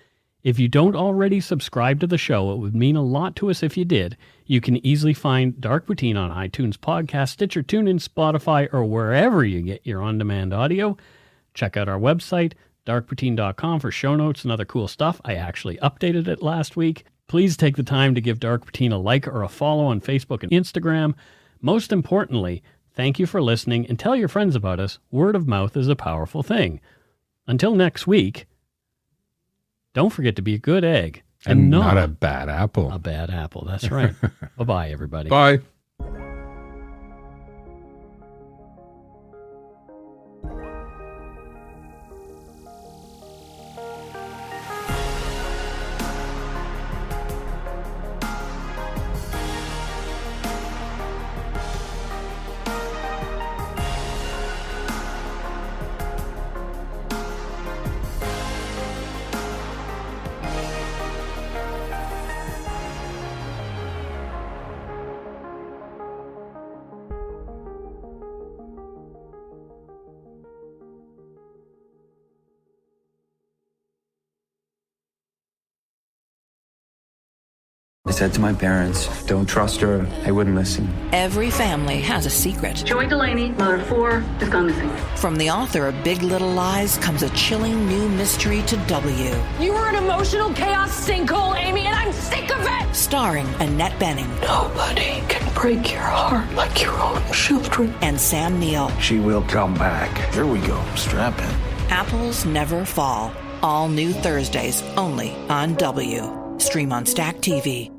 If you don't already subscribe to the show, it would mean a lot to us if you did. You can easily find Dark Poutine on iTunes Podcast, Stitcher, TuneIn, Spotify, or wherever you get your on-demand audio. Check out our website, darkpoutine.com, for show notes and other cool stuff. I actually updated it last week. Please take the time to give Dark Poutine a like or a follow on Facebook and Instagram. Most importantly, thank you for listening and tell your friends about us. Word of mouth is a powerful thing. Until next week, don't forget to be a good egg. And not a bad apple. A bad apple, that's right. Bye-bye, everybody. Bye. I said to my parents, don't trust her. They wouldn't listen. Every family has a secret. Joy Delaney, mother of 4, has gone missing. From the author of Big Little Lies comes a chilling new mystery to W. You were an emotional chaos sinkhole, Amy, and I'm sick of it! Starring Annette Bening. Nobody can break your heart like your own children. And Sam Neill. She will come back. Here we go. Strap in. Apples Never Fall. All new Thursdays, only on W. Stream on Stack TV.